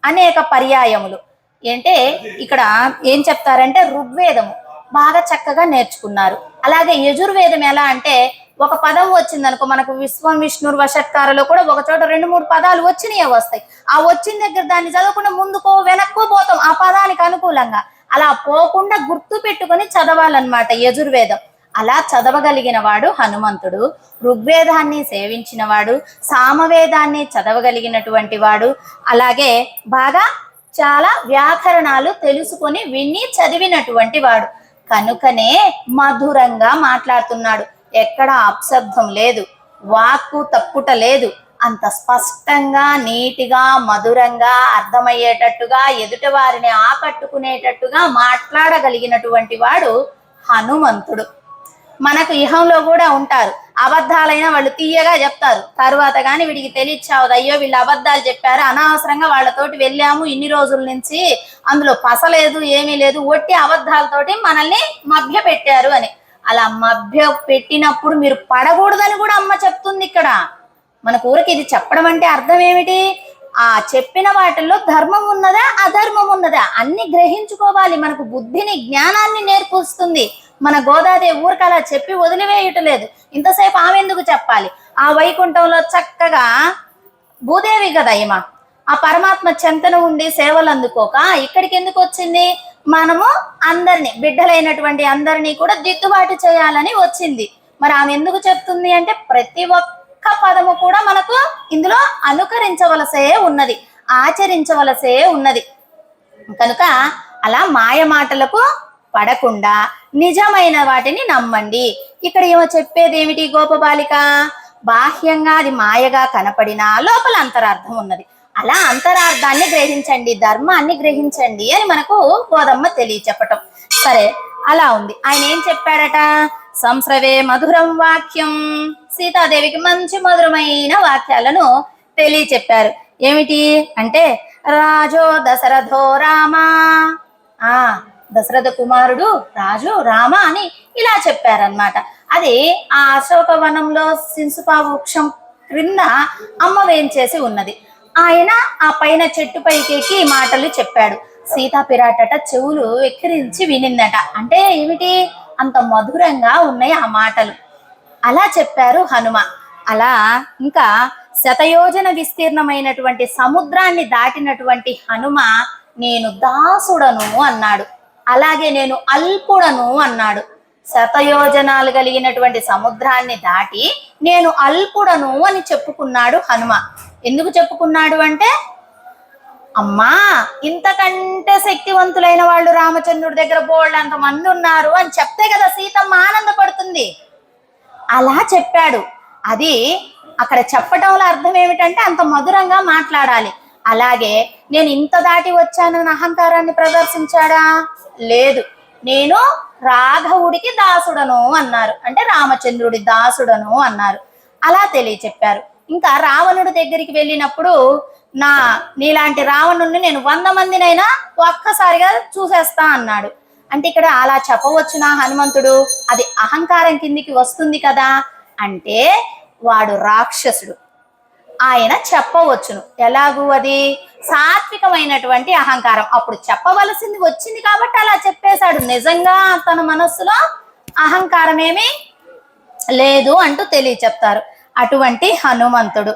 అనేక పర్యాయములు. అంటే ఇక్కడ ఏం చెప్తారంటే ఋగ్వేదము బాగా చక్కగా నేర్చుకున్నారు. అలాగే యజుర్వేదం ఎలా అంటే ఒక పదం వచ్చిందనుకో, మనకు విశ్వం విష్ణుర్ వషట్కారలో కూడా ఒక చోట 2-3 పదాలు వచ్చినాయే వస్తాయి. ఆ వచ్చిన దగ్గర దాన్ని చదవకుండా ముందుకో వెనక్కో పోతాం ఆ పదానికి అనుకూలంగా. అలా పోకుండా గుర్తు పెట్టుకొని చదవాలన్నమాట యజుర్వేదం. అలా చదవగలిగిన వాడు హనుమంతుడు. ఋగ్వేదాన్ని సేవించిన వాడు, సామవేదాన్ని చదవగలిగినటువంటి వాడు, అలాగే బాగా చాలా వ్యాకరణాలు తెలుసుకొని విని చదివినటువంటి వాడు. కనుకనే మధురంగా మాట్లాడుతున్నాడు, ఎక్కడ అపశబ్దం లేదు, వాక్కు తప్పుట లేదు, అంత స్పష్టంగా నీటిగా మధురంగా అర్థమయ్యేటట్టుగా ఎదుటి వారిని ఆకట్టుకునేటట్టుగా మాట్లాడగలిగినటువంటి వాడు హనుమంతుడు. మనకు ఇహంలో కూడా ఉంటారు, అబద్ధాలైనా వాళ్ళు తీయగా చెప్తారు, తరువాత కానీ వీడికి తెలియచావదు, అయ్యో వీళ్ళు అబద్ధాలు చెప్పారు, అనవసరంగా వాళ్ళతోటి వెళ్ళాము ఇన్ని రోజుల నుంచి, అందులో పసలేదు ఏమీ లేదు, ఒట్టి అబద్ధాలతోటి మనల్ని మభ్య పెట్టారు అని. అలా మభ్య పెట్టినప్పుడు మీరు పడకూడదని కూడా అమ్మ చెప్తుంది ఇక్కడ. మన ఊరికి ఇది చెప్పడం అంటే అర్థం ఏమిటి? ఆ చెప్పిన వాటిల్లో ధర్మం ఉన్నదా అధర్మం ఉన్నదా అన్ని గ్రహించుకోవాలి. మనకు బుద్ధిని జ్ఞానాన్ని నేర్పిస్తుంది. మన గోదాదేవి ఊరికి అలా చెప్పి వదిలివేయటలేదు. ఇంతసేపు ఆమె ఎందుకు చెప్పాలి? ఆ వైకుంఠంలో చక్కగా భూదేవి కదా ఈమె, ఆ పరమాత్మ చెంతన ఉండి సేవలు అందుకోక ఇక్కడికి ఎందుకు వచ్చింది? మనము అందరినీ, బిడ్డలైనటువంటి అందరినీ కూడా దిద్దుబాటు చేయాలని వచ్చింది. మరి ఆమె ఎందుకు చెప్తుంది అంటే ప్రతి ఒక్క పదము కూడా మనకు ఇందులో అనుకరించవలసే ఉన్నది, ఆచరించవలసే ఉన్నది. కనుక అలా మాయ మాటలకు పడకుండా నిజమైన వాటిని నమ్మండి. ఇక్కడ ఏమో చెప్పేది ఏమిటి? గోపబాలిక బాహ్యంగా అది మాయగా కనపడినా లోపల అంతరార్థం ఉన్నది. అలా అంతరార్థాన్ని గ్రహించండి, ధర్మాన్ని గ్రహించండి అని మనకు గోదమ్మ తెలియచెప్పటం. సరే, అలా ఉంది. ఆయన ఏం చెప్పాడట? సంస్రవే మధురం వాక్యం. సీతాదేవికి మంచి మధురమైన వాక్యాలను తెలియచెప్పారు. ఏమిటి అంటే రాజో దశరథో రామ, దశరథ కుమారుడు రాజు రామ అని ఇలా చెప్పారనమాట. అది ఆ అశోకవనంలో సింసుపా వృక్షం క్రింద అమ్మ వేంచేసి ఉన్నది. ఆయన ఆ పైన చెట్టు పైకి ఎక్కి మాటలు చెప్పాడు. సీతా పిరాటట చెవులు ఎక్కిరించి వినిందట. అంటే ఏమిటి? అంత మధురంగా ఉన్నాయి ఆ మాటలు. అలా చెప్పారు హనుమ. అలా ఇంకా శతయోజన విస్తీర్ణమైనటువంటి సముద్రాన్ని దాటినటువంటి హనుమ నేను దాసుడను అన్నాడు. అలాగే నేను అల్పుడను అన్నాడు. శతయోజనాలు కలిగినటువంటి సముద్రాన్ని దాటి నేను అల్పుడను అని చెప్పుకున్నాడు హనుమ. ఎందుకు చెప్పుకున్నాడు అంటే, అమ్మా ఇంతకంటే శక్తివంతులైన వాళ్ళు రామచంద్రుడి దగ్గర బోళ్ళంత మంది ఉన్నారు అని చెప్తే కదా సీతమ్మ ఆనందపడుతుంది. అలా చెప్పాడు. అది అక్కడ చెప్పడంలో అర్థం ఏమిటంటే అంత మధురంగా మాట్లాడాలి. అలాగే నేను ఇంత దాటి వచ్చానని అహంకారాన్ని ప్రదర్శించాడా? లేదు. నేను రాఘవుడికి దాసుడను అన్నారు, అంటే రామచంద్రుడి దాసుడను అన్నారు. అలా తెలియచెప్పారు. ఇంకా రావణుడి దగ్గరికి వెళ్ళినప్పుడు నీలాంటి రావణుడిని నేను 100 మందినైనా ఒక్కసారిగా చూసేస్తా అన్నాడు. అంటే ఇక్కడ అలా చెప్పవచ్చునా హనుమంతుడు? అది అహంకారం కిందికి వస్తుంది కదా. అంటే వాడు రాక్షసుడు, ఆయన చెప్పవచ్చును. ఎలాగూ అది సాత్వికమైనటువంటి అహంకారం. అప్పుడు చెప్పవలసింది వచ్చింది కాబట్టి అలా చెప్పేశాడు. నిజంగా తన మనస్సులో అహంకారం ఏమీ లేదు అంటూ తెలియచెప్తారు. అటువంటి హనుమంతుడు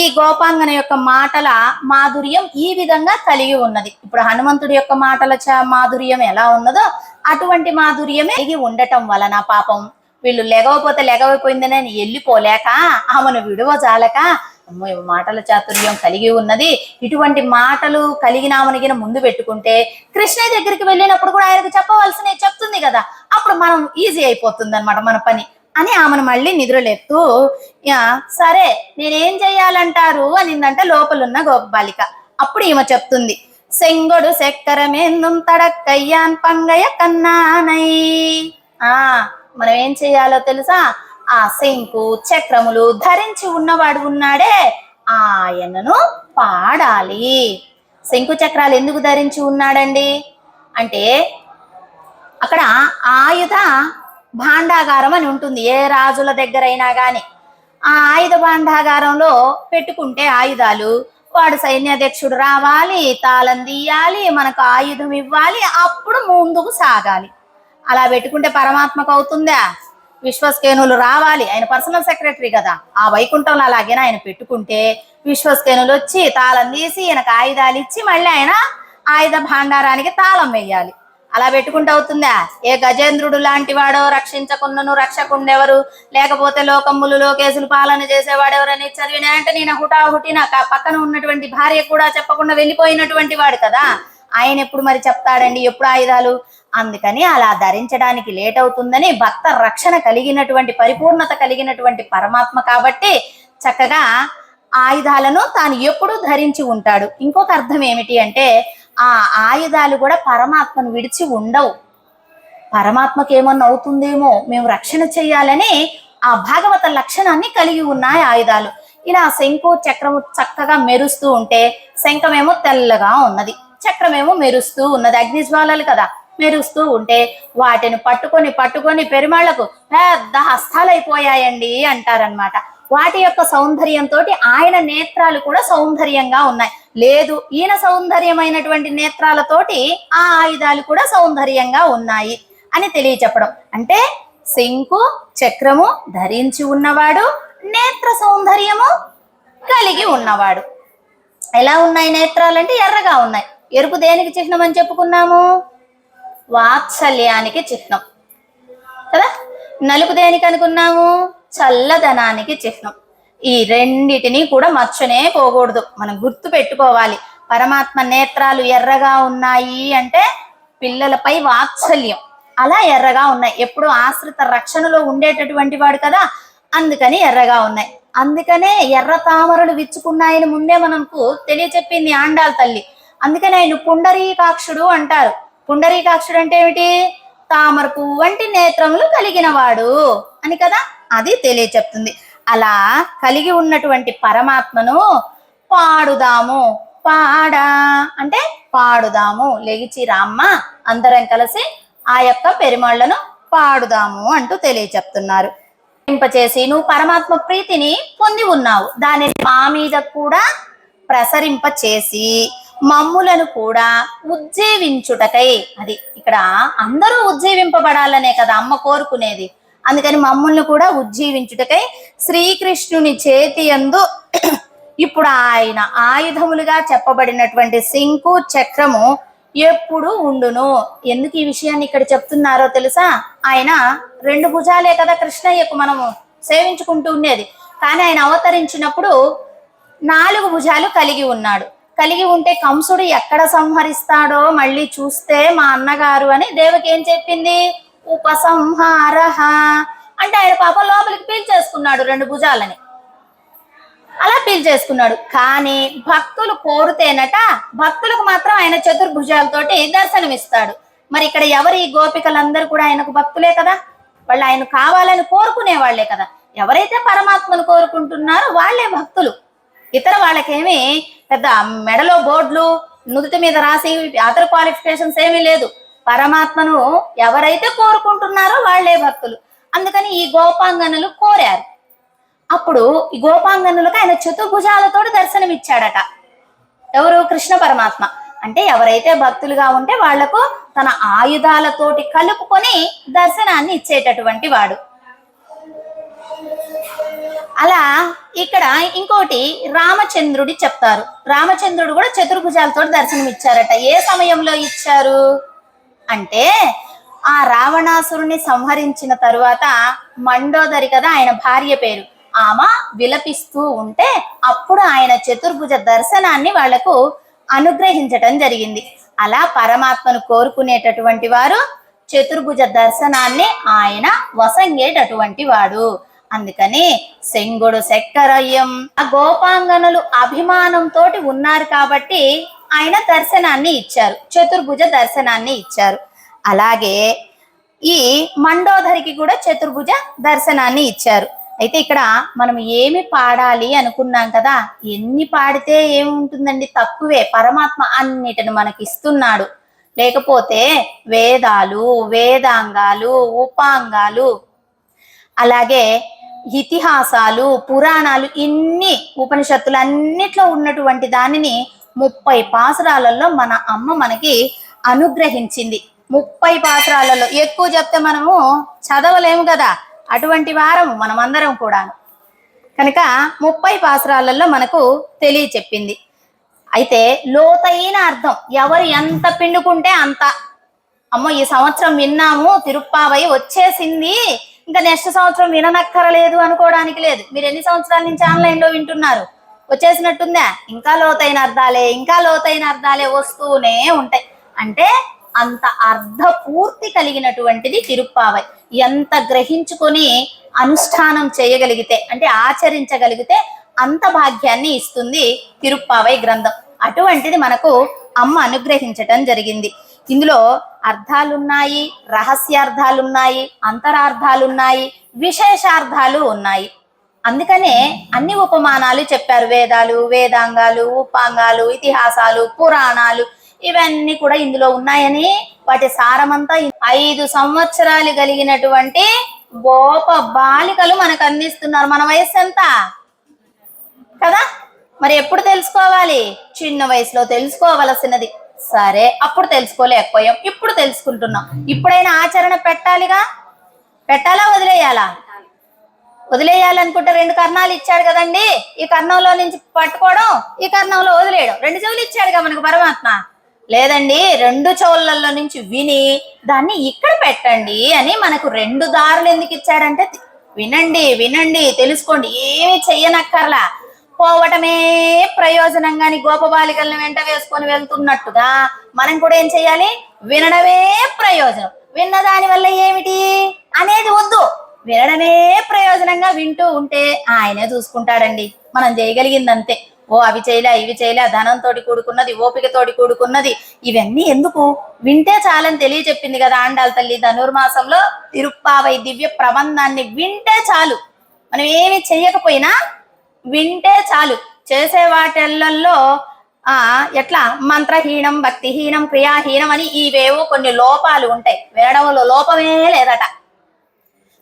ఈ గోపాంగన యొక్క మాటల మాధుర్యం ఈ విధంగా కలిగి ఉన్నది. ఇప్పుడు హనుమంతుడి యొక్క మాటల మాధుర్యం ఎలా ఉన్నదో అటువంటి మాధుర్యమే కలిగి ఉండటం వలన పాపం వీళ్ళు లెగవపోతే లెగవైపోయిందని వెళ్ళిపోలేక ఆమెను విడువజాలక మాటల చాతుర్యం కలిగి ఉన్నది. ఇటువంటి మాటలు కలిగిన ఆమెను ముందు పెట్టుకుంటే కృష్ణయ్య దగ్గరికి వెళ్ళినప్పుడు కూడా ఆయనకు చెప్పవలసినవి చెప్తుంది కదా, అప్పుడు మనం ఈజీ అయిపోతుంది అనమాట మన పని అని ఆమెను మళ్ళీ నిద్రలేపుతూ సరే నేనేం చెయ్యాలంటారు అనిందంటే లోపలున్న గోపాలిక. అప్పుడు ఈమె చెప్తుంది, సెంగొడు సెక్కరమేందుం తడక్కయ్యాన్ పంగయ కన్నానై. మనం ఏం చెయ్యాలో తెలుసా? ఆ శంకు చక్రములు ధరించి ఉన్నవాడు ఉన్నాడే ఆయనను పాడాలి. శంకు చక్రాలు ఎందుకు ధరించి ఉన్నాడండి అంటే అక్కడ ఆయుధ భాండాగారం అని ఉంటుంది. ఏ రాజుల దగ్గరైనా గాని ఆ ఆయుధ భాండాగారంలో పెట్టుకుంటే ఆయుధాలు వాడు సైన్యాధ్యక్షుడు రావాలి, తాళం తీయాలి, మనకు ఆయుధం ఇవ్వాలి, అప్పుడు ముందుకు సాగాలి. అలా పెట్టుకుంటే పరమాత్మకు అవుతుందా? విశ్వస్కేనులు రావాలి, ఆయన పర్సనల్ సెక్రటరీ కదా, ఆ వైకుంఠంలో అలాగేనా ఆయన పెట్టుకుంటే విశ్వస్కేనులు వచ్చి తాళం తీసి ఆయనకు ఆయుధాలు ఇచ్చి మళ్ళీ ఆయన ఆయుధ భాండారానికి తాళం వేయాలి. అలా పెట్టుకుంటే అవుతుందా? ఏ గజేంద్రుడు లాంటి వాడో రక్షించకున్నను రక్షకుండెవరు, లేకపోతే లోకమ్ములు లోకేశులు పాలన చేసేవాడెవరని చదివినాయంటే నేను హుటాహుటిన పక్కన ఉన్నటువంటి భార్య కూడా చెప్పకుండా వెళ్ళిపోయినటువంటి వాడు కదా, ఆయన ఎప్పుడు మరి చెప్తాడండి ఎప్పుడు ఆయుధాలు? అందుకని అలా ధరించడానికి లేట్ అవుతుందని భక్త రక్షణ కలిగినటువంటి పరిపూర్ణత కలిగినటువంటి పరమాత్మ కాబట్టి చక్కగా ఆయుధాలను తాను ఎప్పుడూ ధరించి ఉంటాడు. ఇంకొక అర్థం ఏమిటి అంటే ఆ ఆయుధాలు కూడా పరమాత్మను విడిచి ఉండవు. పరమాత్మకి ఏమన్నా అవుతుందేమో మేము రక్షణ చెయ్యాలని ఆ భాగవత లక్షణాన్ని కలిగి ఉన్నాయి ఆయుధాలు. ఇలా శంకు చక్రము చక్కగా మెరుస్తూ ఉంటే శంఖమేమో తెల్లగా ఉన్నది, చక్రమేమో మెరుస్తూ ఉన్నది, అగ్నిజ్వాలలు కదా, మెరుస్తూ ఉంటే వాటిని పట్టుకొని పట్టుకొని పెరుమాళ్లకు పెద్ద హస్తాలైపోయాయండి అంటారనమాట. వాటి యొక్క సౌందర్యంతో ఆయన నేత్రాలు కూడా సౌందర్యంగా ఉన్నాయి. లేదు ఈయన సౌందర్యమైనటువంటి నేత్రాలతోటి ఆ ఆయుధాలు కూడా సౌందర్యంగా ఉన్నాయి అని తెలియచెప్పడం. అంటే శంకు చక్రము ధరించి ఉన్నవాడు, నేత్ర సౌందర్యము కలిగి ఉన్నవాడు. ఎలా ఉన్నాయి నేత్రాలంటే ఎర్రగా ఉన్నాయి. ఎరుపు దేనికి చిహ్నం అని చెప్పుకున్నాము? వాత్సల్యానికి చిహ్నం కదా. నలుపు దేనికి అనుకున్నాము? చల్లదనానికి చిహ్నం. ఈ రెండిటిని కూడా మర్చనే పోకూడదు, మనం గుర్తు పెట్టుకోవాలి. పరమాత్మ నేత్రాలు ఎర్రగా ఉన్నాయి అంటే పిల్లలపై వాత్సల్యం, అలా ఎర్రగా ఉన్నాయి. ఎప్పుడు ఆశ్రిత రక్షణలో ఉండేటటువంటి వాడు కదా, అందుకని ఎర్రగా ఉన్నాయి. అందుకనే ఎర్ర తామరలు విచ్చుకున్నాయని ముందే మనకు తెలియచెప్పింది ఆండాళ్ తల్లి. అందుకని ఆయన పుండరీకాక్షుడు అంటారు. పుండరీకాక్షుడు అంటే ఏమిటి? తామర పువ్వు వంటి నేత్రములు కలిగిన వాడు అని కదా, అది తెలియచెప్తుంది. అలా కలిగి ఉన్నటువంటి పరమాత్మను పాడుదాము. పాడా అంటే పాడుదాము, లెగిచి రామ్మ అందరం కలిసి ఆ యొక్క పెరుమాళ్లను పాడుదాము అంటూ తెలియచెప్తున్నారు. చేసి నువ్వు పరమాత్మ ప్రీతిని పొంది ఉన్నావు, దానిని మా మీద కూడా ప్రసరింప చేసి మమ్ములను కూడా ఉజ్జీవించుటకై, అది ఇక్కడ అందరూ ఉజ్జీవింపబడాలనే కదా అమ్మ కోరుకునేది. అందుకని మమ్ములను కూడా ఉజ్జీవించుటకై శ్రీకృష్ణుని చేతి యందు ఇప్పుడు ఆయన ఆయుధములుగా చెప్పబడినటువంటి శంకు చక్రము ఎప్పుడు ఉండును. ఎందుకు ఈ విషయాన్ని ఇక్కడ చెప్తున్నారో తెలుసా? ఆయన 2 భుజాలే కదా కృష్ణయ్యకు మనము సేవించుకుంటూ ఉండేది, కానీ ఆయన అవతరించినప్పుడు 4 భుజాలు కలిగి ఉన్నాడు. కలిగి ఉంటే కంసుడు ఎక్కడ సంహరిస్తాడో మళ్ళీ చూస్తే మా అన్నగారు అని దేవకి ఏం చెప్పింది? ఉపసంహారః అంటే ఆయన పాపం లోపలికి పీల్చేసుకున్నాడు 2 భుజాలని, అలా పీల్చేసుకున్నాడు. కానీ భక్తులు కోరుతేనట భక్తులకు మాత్రం ఆయన చతుర్భుజాలతోటి దర్శనమిస్తాడు. మరి ఇక్కడ ఎవరి గోపికలందరూ కూడా ఆయనకు భక్తులే కదా, వాళ్ళు ఆయన కావాలని కోరుకునే వాళ్లే కదా. ఎవరైతే పరమాత్మను కోరుకుంటున్నారో వాళ్లే భక్తులు. ఇతర వాళ్ళకేమి పెద్ద మెడలో బోర్డులు నుదుటి మీద రాసి అదర్ క్వాలిఫికేషన్స్ ఏమీ లేదు. పరమాత్మను ఎవరైతే కోరుకుంటున్నారో వాళ్లే భక్తులు. అందుకని ఈ గోపాంగనులు కోరారు. అప్పుడు ఈ గోపాంగనులకు ఆయన చతుర్భుజాలతో దర్శనం ఇచ్చాడట. ఎవరు? కృష్ణ పరమాత్మ. అంటే ఎవరైతే భక్తులుగా ఉంటే వాళ్లకు తన ఆయుధాలతోటి కలుపుకొని దర్శనాన్ని ఇచ్చేటటువంటి వాడు. అలా ఇక్కడ ఇంకోటి రామచంద్రుడి చెప్తారు. రామచంద్రుడు కూడా చతుర్భుజాలతో దర్శనం ఇచ్చారట. ఏ సమయంలో ఇచ్చారు అంటే ఆ రావణాసురుని సంహరించిన తరువాత మండోదరి కదా ఆయన భార్య పేరు, ఆమె విలపిస్తూ ఉంటే అప్పుడు ఆయన చతుర్భుజ దర్శనాన్ని వాళ్లకు అనుగ్రహించటం జరిగింది. అలా పరమాత్మను కోరుకునేటటువంటి వారు చతుర్భుజ దర్శనాన్ని ఆయన వసంగేటటువంటి వాడు. అందుకని శంగుడు శక్కరయ్యం ఆ గోపాంగనులు అభిమానంతో ఉన్నారు కాబట్టి ఆయన దర్శనాన్ని ఇచ్చారు, చతుర్భుజ దర్శనాన్ని ఇచ్చారు. అలాగే ఈ మండోదరికి కూడా చతుర్భుజ దర్శనాన్ని ఇచ్చారు. అయితే ఇక్కడ మనం ఏమి పాడాలి అనుకున్నాం కదా, ఎన్ని పాడితే ఏముంటుందండి, తక్కువే. పరమాత్మ అన్నిటిని మనకి ఇస్తున్నాడు. లేకపోతే వేదాలు, వేదాంగాలు, ఉపాంగాలు, అలాగే ఇతిహాసాలు, పురాణాలు, ఇన్ని ఉపనిషత్తులు అన్నిట్లో ఉన్నటువంటి దానిని 30 పాసురాలలో మన అమ్మ మనకి అనుగ్రహించింది. 30 పాసురాలలో ఎక్కువ చెప్తే మనము చదవలేము కదా, అటువంటి వారం మనమందరం కూడా. కనుక 30 పాసురాలలో మనకు తెలియచెప్పింది. అయితే లోతైన అర్థం ఎవరు ఎంత పిండుకుంటే అంత. అమ్మో ఈ సంవత్సరం విన్నాము, తిరుప్పావై వచ్చేసింది, ఇంకా నెక్స్ట్ సంవత్సరం విననక్కరలేదు అనుకోవడానికి లేదు. మీరు ఎన్ని సంవత్సరాల నుంచి ఆన్లైన్లో వింటున్నారు, వచ్చేసినట్టుందా? ఇంకా లోతైన అర్థాలే, ఇంకా లోతైన అర్థాలే వస్తూనే ఉంటాయి. అంటే అంత అర్థపూర్తి కలిగినటువంటిది తిరుప్పావై. ఎంత గ్రహించుకొని అనుష్ఠానం చేయగలిగితే, అంటే ఆచరించగలిగితే అంత భాగ్యాన్ని ఇస్తుంది తిరుప్పావై గ్రంథం. అటువంటిది మనకు అమ్మ అనుగ్రహించటం జరిగింది. ఇందులో అర్థాలున్నాయి, రహస్యార్థాలున్నాయి, అంతరార్థాలున్నాయి, విశేషార్థాలు ఉన్నాయి. అందుకనే అన్ని ఉపమానాలు చెప్పారు. వేదాలు, వేదాంగాలు, ఉపాంగాలు, ఇతిహాసాలు, పురాణాలు ఇవన్నీ కూడా ఇందులో ఉన్నాయని వాటి సారమంతా 5 సంవత్సరాలు కలిగినటువంటి గోప బాలికలు మనకు అందిస్తున్నారు. మన వయసు ఎంత కదా, మరి ఎప్పుడు తెలుసుకోవాలి? చిన్న వయసులో తెలుసుకోవలసినది. సరే, అప్పుడు తెలుసుకోలేకపోయాం, ఇప్పుడు తెలుసుకుంటున్నాం. ఇప్పుడైనా ఆచరణ పెట్టాలిగా. పెట్టాలా వదిలేయాలా? వదిలేయాలనుకుంటే 2 కర్ణాలు ఇచ్చాడు కదండి, ఈ కర్ణంలో నుంచి పట్టుకోవడం, ఈ కర్ణంలో వదిలేయడం. 2 చెవులు ఇచ్చాడుగా మనకు పరమాత్మ. లేదండి 2 చెవులలో నుంచి విని దాన్ని ఇక్కడ పెట్టండి అని మనకు 2 దారులు ఎందుకు ఇచ్చాడంటే, వినండి వినండి తెలుసుకోండి, ఏమి చెయ్యనక్కర్లా, పోవటమే ప్రయోజనంగాని గోపబాలికలను వెంట వేసుకొని వెళ్తున్నట్టుగా మనం కూడా ఏం చెయ్యాలి? వినడమే ప్రయోజనం. విన్న దాని వల్ల ఏమిటి అనేది వద్దు, వినడమే ప్రయోజనంగా వింటూ ఉంటే ఆయనే చూసుకుంటాడండి. మనం చేయగలిగింది అంతే. ఓ అవి చేయలే, ఇవి చేయలే, ధనంతో కూడుకున్నది, ఓపికతోటి కూడుకున్నది, ఇవన్నీ ఎందుకు? వింటే చాలని తెలియచెప్పింది కదా ఆండాళ్ళ తల్లి ధనుర్మాసంలో. తిరుప్పావై దివ్య ప్రబంధాన్ని వింటే చాలు, మనం ఏమి చెయ్యకపోయినా వింటే చాలు. చేసే వాటిల్లో ఎట్లా మంత్రహీనం, భక్తిహీనం, క్రియాహీనం అని ఇవేవో కొన్ని లోపాలు ఉంటాయి. వినడంలో లోపమే లేదట,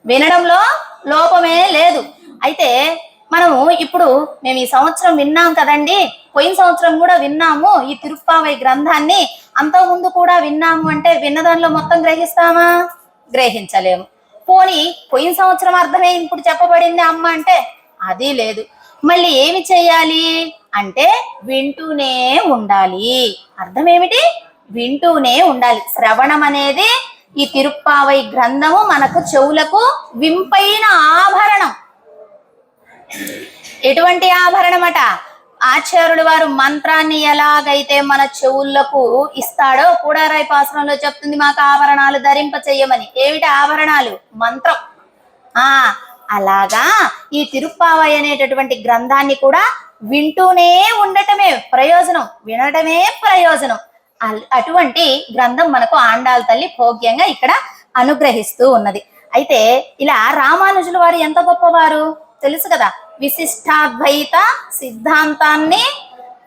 వినడంలో లోపమే లేదు. అయితే మనము ఇప్పుడు మేము ఈ సంవత్సరం విన్నాం కదండి, పోయిన సంవత్సరం కూడా విన్నాము ఈ తిరుప్పావై గ్రంథాన్ని, అంతకుముందు కూడా విన్నాము అంటే విన్నదానిలో మొత్తం గ్రహిస్తామా? గ్రహించలేము. పోనీ పోయిన సంవత్సరం అర్థమే ఇప్పుడు చెప్పబడింది అమ్మ అంటే అది లేదు. మళ్ళీ ఏమి చేయాలి అంటే వింటూనే ఉండాలి. అర్థం ఏమిటి? వింటూనే ఉండాలి. శ్రవణం అనేది ఈ తిరుప్పావై గ్రంథము మనకు చెవులకు వింపైన ఆభరణం. ఎటువంటి ఆభరణమట? ఆచార్యుడు వారు మంత్రాన్ని ఎలాగైతే మన చెవులకు ఇస్తాడో కూడారాయి పాసరంలో చెప్తుంది, మాకు ఆభరణాలు ధరింప చెయ్యమని. ఏమిటి ఆభరణాలు? మంత్రం. అలాగా ఈ తిరుప్పావై అనేటటువంటి గ్రంథాన్ని కూడా వింటూనే ఉండటమే ప్రయోజనం, వినడమే ప్రయోజనం. అటువంటి గ్రంథం మనకు ఆండాళ్ళ తల్లి భోగ్యంగా ఇక్కడ అనుగ్రహిస్తూ ఉన్నది. అయితే ఇలా రామానుజుల వారు ఎంత గొప్పవారు తెలుసు కదా. విశిష్టాద్వైత సిద్ధాంతాన్ని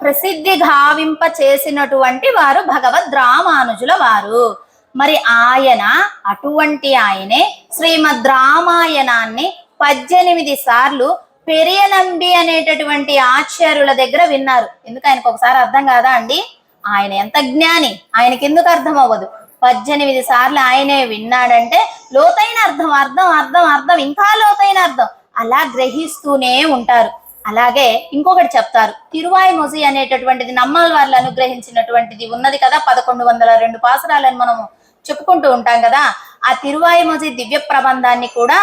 ప్రసిద్ధి గావింప చేసినటువంటి వారు భగవద్ రామానుజుల వారు. మరి ఆయన అటువంటి ఆయనే శ్రీమద్ రామాయణాన్ని 18 సార్లు పెరియనంబి అనేటటువంటి ఆచార్యుల దగ్గర విన్నారు. ఎందుకు? ఆయనకు ఒకసారి అర్థం కాదా అండి? ఆయన ఎంత జ్ఞాని, ఆయనకి ఎందుకు అర్థం అవ్వదు? 18 సార్లు ఆయనే విన్నాడంటే లోతైన అర్థం, అర్థం అర్థం అర్థం, ఇంకా లోతైన అర్థం. అలా గ్రహిస్తూనే ఉంటారు. అలాగే ఇంకొకటి చెప్తారు, తిరువాయిమొజి అనేటటువంటిది నమ్మాల్ వారిని అనుగ్రహించినటువంటిది ఉన్నది కదా, 1102 పాసురాలని మనము చెప్పుకుంటూ ఉంటాం కదా. ఆ తిరువాయిమొజి దివ్య ప్రబంధాన్ని కూడా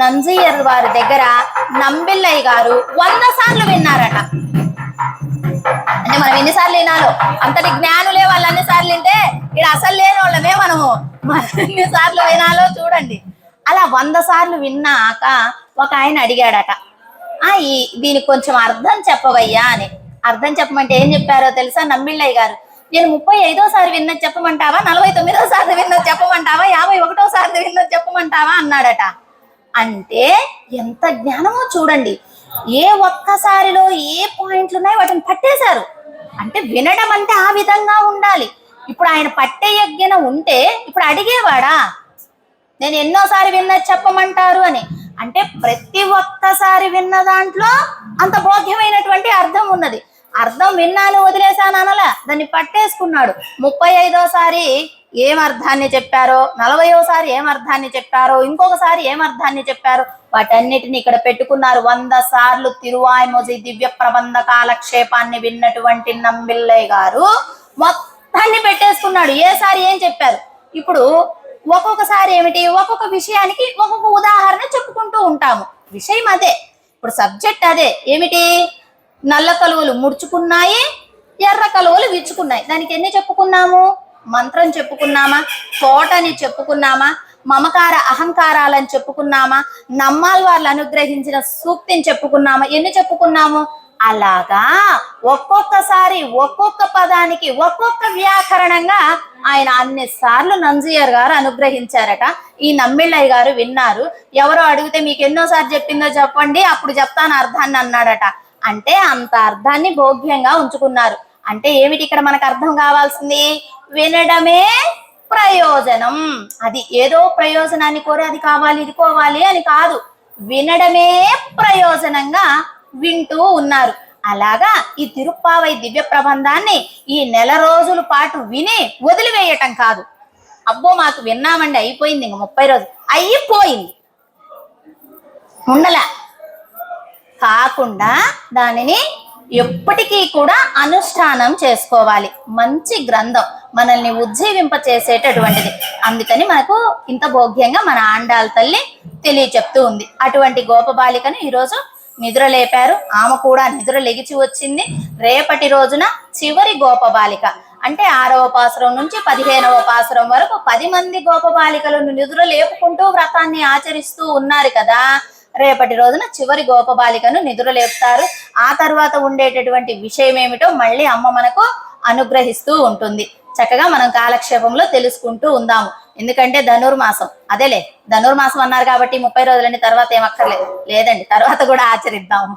నంజీయర్ వారి దగ్గర నంబిల్లయ్య గారు 100 సార్లు విన్నారట. అంటే మనం ఎన్నిసార్లు వినాలో, అంతటి జ్ఞానులే వాళ్ళు అన్ని సార్లు వింటే ఇక్కడ అసలు లేని వాళ్ళమే మనము ఎన్నిసార్లు వినాలో చూడండి. అలా 100 సార్లు విన్నాక ఒక ఆయన అడిగాడట, దీనికి కొంచెం అర్థం చెప్పవయ్యా అని. అర్థం చెప్పమంటే ఏం చెప్పారో తెలుసా నంబిళ్ళయ్య గారు? నేను 35సారి విన్నది చెప్పమంటావా, 49సారి విన్నది చెప్పమంటావా, 51సారి విన్నది చెప్పమంటావా అన్నాడట. అంటే ఎంత జ్ఞానమో చూడండి. ఏ ఒక్కసారిలో ఏ పాయింట్లు ఉన్నాయి వాటిని పట్టేశారు. అంటే వినడం అంటే ఆ విధంగా ఉండాలి. ఇప్పుడు ఆయన పట్టే యజ్ఞన ఉంటే ఇప్పుడు అడిగేవాడా, నేను ఎన్నోసారి విన్నది చెప్పమంటారు అని? అంటే ప్రతి ఒక్కసారి విన్న దాంట్లో అంత బోధ్యమైనటువంటి అర్థం ఉన్నది. అర్థం విన్నాను వదిలేశాను అనలా, దాన్ని పట్టేసుకున్నాడు. 35సారి ఏం అర్థాన్ని చెప్పారో, 40సారి ఏం అర్థాన్ని చెప్పారో, ఇంకొకసారి ఏం అర్థాన్ని చెప్పారో వాటన్నిటిని ఇక్కడ పెట్టుకున్నారు. 100 సార్లు తిరువాయిమొజి దివ్య ప్రబంధ కాలక్షేపాన్ని విన్నటువంటి నంబిల్లయ్య గారు మొత్తాన్ని పెట్టేసుకున్నాడు. ఏసారి ఏం చెప్పారు. ఇప్పుడు ఒక్కొక్కసారి ఏమిటి, ఒక్కొక్క విషయానికి ఒక్కొక్క ఉదాహరణ చెప్పుకుంటూ ఉంటాము. విషయం అదే, ఇప్పుడు సబ్జెక్ట్ అదే. ఏమిటి, నల్ల కలువలు ముడుచుకున్నాయి, ఎర్ర కలువలు విచ్చుకున్నాయి. దానికి ఎన్ని చెప్పుకున్నాము? మంత్రం చెప్పుకున్నామా, తోటని చెప్పుకున్నామా, మమకార అహంకారాలని చెప్పుకున్నామా, నమ్మాల్ వాళ్ళు అనుగ్రహించిన సూక్తిని చెప్పుకున్నామా, ఎన్ని చెప్పుకున్నాము? అలాగా ఒక్కొక్కసారి ఒక్కొక్క పదానికి ఒక్కొక్క వ్యాకరణంగా ఆయన అన్ని సార్లు నంజీయర్ గారు అనుగ్రహించారట. ఈ నమ్మిళ్ళయ్య గారు విన్నారు. ఎవరో అడిగితే మీకు ఎన్నోసార్లు చెప్పిందో చెప్పండి, అప్పుడు చెప్తాను అర్థాన్ని అన్నాడట. అంటే అంత అర్థాన్ని భోగ్యంగా ఉంచుకున్నారు. అంటే ఏమిటి ఇక్కడ మనకు అర్థం కావాల్సింది? వినడమే ప్రయోజనం. అది ఏదో ప్రయోజనాన్ని కోరి అది కావాలి ఇది కోవాలి అని కాదు, వినడమే ప్రయోజనంగా వింటూ ఉన్నారు. అలాగా ఈ తిరుప్పావై దివ్య ప్రబంధాన్ని ఈ నెల రోజుల పాటు విని వదిలివేయటం కాదు. అబ్బో మాకు విన్నామండి అయిపోయింది, ఇంక 30 రోజులు అయిపోయింది ఉండలే కాకుండా దానిని ఎప్పటికీ కూడా అనుష్ఠానం చేసుకోవాలి. మంచి గ్రంథం, మనల్ని ఉజ్జీవింప చేసేటటువంటిది. అందుకని మనకు ఇంత భోగ్యంగా మన ఆండాళ్ళ తల్లి తెలియచెప్తూ ఉంది. అటువంటి గోపబాలికను ఈరోజు నిద్ర లేపారు. ఆమె కూడా నిద్ర లెగిచి వచ్చింది. రేపటి రోజున చివరి గోపబాలిక అంటే 6వ పాసురం నుంచి 15వ పాసురం వరకు 10 మంది గోపబాలికలను నిద్ర లేపుకుంటూ వ్రతాన్ని ఆచరిస్తూ ఉన్నారు కదా. రేపటి రోజున చివరి గోపబాలికను నిద్ర లేపుతారు. ఆ తర్వాత ఉండేటటువంటి విషయం ఏమిటో మళ్ళీ అమ్మ మనకు అనుగ్రహిస్తూ ఉంటుంది. చక్కగా మనం కాలక్షేపంలో తెలుసుకుంటూ ఉందాము. ఎందుకంటే ధనుర్మాసం, అదేలే ధనుర్మాసం అన్నారు కాబట్టి 30 రోజులని తర్వాత ఏమక్కర్లేదు, లేదండి తర్వాత కూడా ఆచరిద్దాము.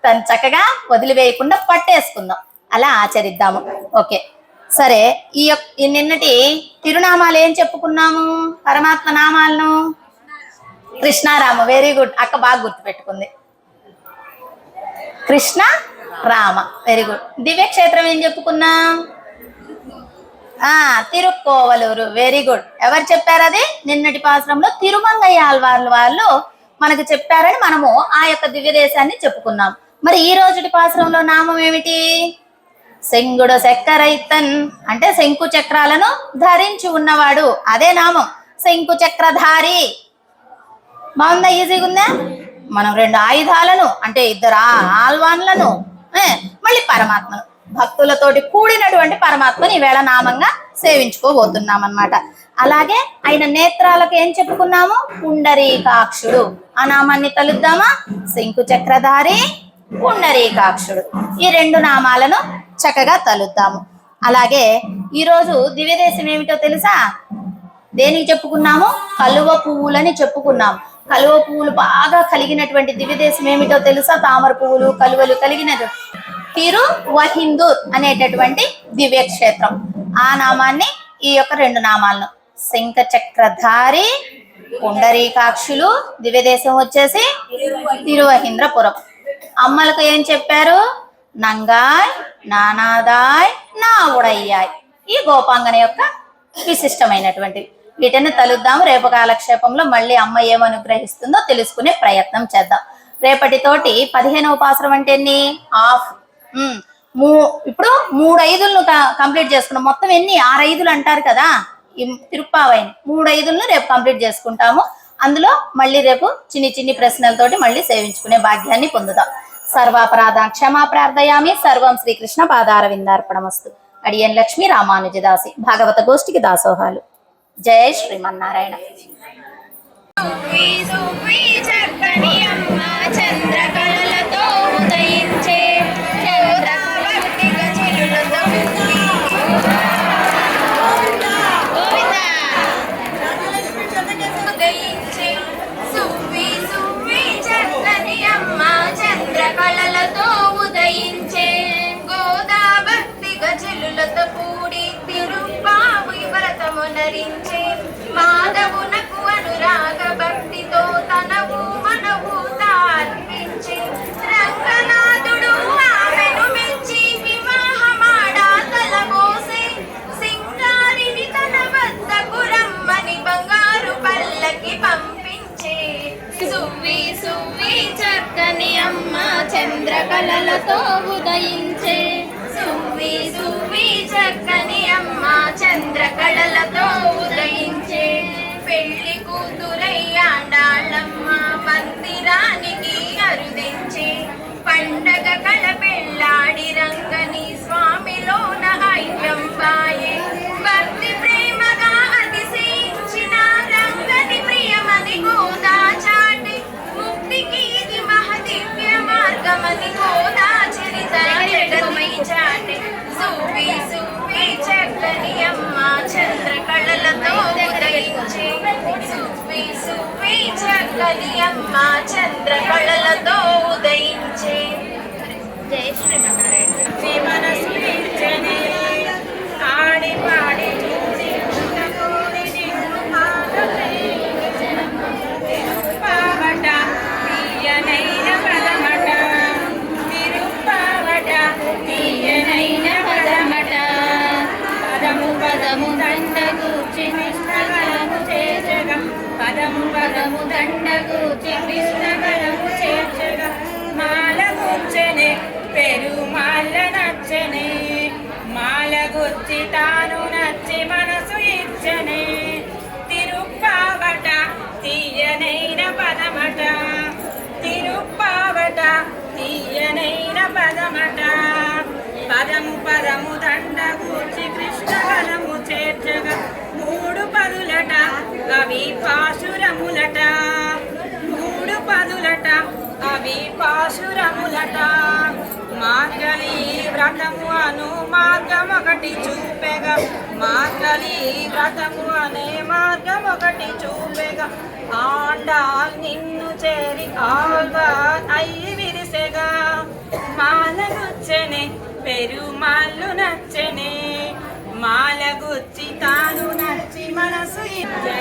తను చక్కగా వదిలివేయకుండా పట్టేసుకుందాం, అలా ఆచరిద్దాము. ఓకే సరే. ఈ నిన్నటి తిరునామాలు ఏం చెప్పుకున్నాము? పరమాత్మ నామాలను కృష్ణారామ. వెరీ గుడ్, అక్క బాగా గుర్తుపెట్టుకుంది. Krishna Rama, very good. దివ్యక్షేత్రం ఏం చెప్పుకున్నాం? Tirukkovalur, very good. ఎవరు చెప్పారు అది? నిన్నటి పాసురంలో తిరుమంగయ్య ఆళ్వార్ల వాళ్ళు మనకు చెప్పారని మనము ఆ యొక్క దివ్య దేశాన్ని చెప్పుకున్నాం. మరి ఈ రోజుటి పాసురంలో నామం ఏమిటి? శంగుడు చక్రైతన్, అంటే శంకు చక్రాలను ధరించి ఉన్నవాడు, అదే నామం. శంకు చక్రధారి. బాగుందా? ఈజీగా ఉందా? మనం 2 ఆయుధాలను అంటే 2 ఆల్వాన్లను మళ్ళీ పరమాత్మను, భక్తులతోటి కూడినటువంటి పరమాత్మని ఈవేళ నామంగా సేవించుకోబోతున్నాం అన్నమాట. అలాగే ఆయన నేత్రాలకు ఏం చెప్పుకున్నాము? పుండరీకాక్షుడు. ఆ నామాన్ని తలుద్దామా? శంకు చక్రధారి, పుండరీకాక్షుడు. ఈ 2 నామాలను చక్కగా తలుద్దాము. అలాగే ఈరోజు దివ్యదేశం ఏమిటో తెలుసా? దేనికి చెప్పుకున్నాము? కలువ పువ్వులని చెప్పుకున్నాము. కలువ పువ్వులు బాగా కలిగినటువంటి దివ్యదేశం ఏమిటో తెలుసా? తామర పువ్వులు కలువలు కలిగినది తిరువహిందూర్ అనేటటువంటి దివ్యక్షేత్రం. ఆ నామాన్ని, ఈ యొక్క 2 నామాలను శంఖ చక్రధారి, పుండరీకాక్షులు, దివ్యదేశం వచ్చేసి తిరువహీంద్రపురం. అమ్మలకు ఏం చెప్పారు? నంగాయ్, నానాదాయ్, నా ఉడయ్యాయ్. ఈ గోపాంగన యొక్క విశిష్టమైనటువంటి వీటిని తలుద్దాం. రేపు కాలక్షేపంలో మళ్ళీ అమ్మ ఏమనుగ్రహిస్తుందో తెలుసుకునే ప్రయత్నం చేద్దాం. రేపటితోటి 15వ పాసురం అంటే ఎన్ని? ఆఫ్. ఇప్పుడు 3 ఐదులను కంప్లీట్ చేసుకున్నాం. మొత్తం ఎన్ని? 6 ఐదులు అంటారు కదా ఈ తిరుప్పావైని. 3 ఐదులను రేపు కంప్లీట్ చేసుకుంటాము. అందులో మళ్ళీ రేపు చిన్ని చిన్ని ప్రశ్నలతోటి మళ్ళీ సేవించుకునే భాగ్యాన్ని పొందుదాం. సర్వాపరాధ క్షమా ప్రార్థయామి. సర్వం శ్రీకృష్ణ పాదార విందార్పణమస్తు. అడియన్ లక్ష్మీ రామానుజదాసి. భాగవత గోష్ఠికి దాసోహాలు. జయ శ్రీమన్నారాయణ. చక్కని అమ్మ చంద్రకళలతో ఉదయించే కళలతో ఉదయించే గోదాభక్తి గజలులతో కూడి తిరుప్పావి వ్రతమునరించే మాధవునకు అనురాగ భక్తితో తనవు మనవు తార్పించే రంగనాథుడు ఆమెను మెచ్చి వివాహమాడా తలబోసే సింగారిని తన వద్దకు రమ్మని బంగారు పల్లకి పంపించే సువ్వి సువ్వి చక్కని అమ్మ చంద్రకళలతో ఉదయించే సువ్వి సువ్వి చక్కని అమ్మ చంద్రకళలతో ఉదయించే పెళ్లి కూతురయ్యాండాళ్ళమ్మ మందిరానికి అరుదించే పండగ కళ పెళ్ళాడి రంగని స్వామిలోన ఐక్యంబాయే భక్తి ప్రేమగా అతిశయించిన రంగని ప్రియమని గోదా చాటి ముక్తికి ఇది మహదివ్య మార్గమని గోదా చరితమై చాటి సువ్వి సువ్వి చక్కని అమ్మ చంద్రకళలతో ఉదయించే సువ్వి సువ్వి చక్కని అమ్మ చంద్రకళలతో ఉదయించే. జయ శ్రీమన్నారాయణ. మనసు ఇచ్చనే ఆడి పాడి చూసి పావట తీయనైన పదమట తిరుప్పావట తీయనైన పదమట పదము పదము దండగూర్చి కృష్ణగలము చేర్చగ పదము పదము దండగూర్చి కృష్ణగలము చేర్చగ మాల కూర్చనే పెరుమాళ్ళ నచ్చనే మాల గుర్చి తాను నచ్చి మనసు ఇచ్చనే తిరుప్పావట తీయనైన పదమట తిరుప్పావట తీయనైన పదమట పదము పదము దండ కూర్చి కృష్ణగలము చేర్చగా 3 పదులట అవి పాశురములట 3 పదులట అవి పాశురములట మార్గలి వ్రతము అను మార్గం ఒకటి చూపెగా మార్గలి వ్రతము అనే మార్గం ఒకటి చూపెగా ఆండాల్ నిన్ను చేరి ఆల్వార్ అయ్యి విరిసెగా మాల గుచ్చనే పెరుమాళ్ళు నచ్చనే మాల గుచ్చి తాను నచ్చి మనసు ఇచ్చే.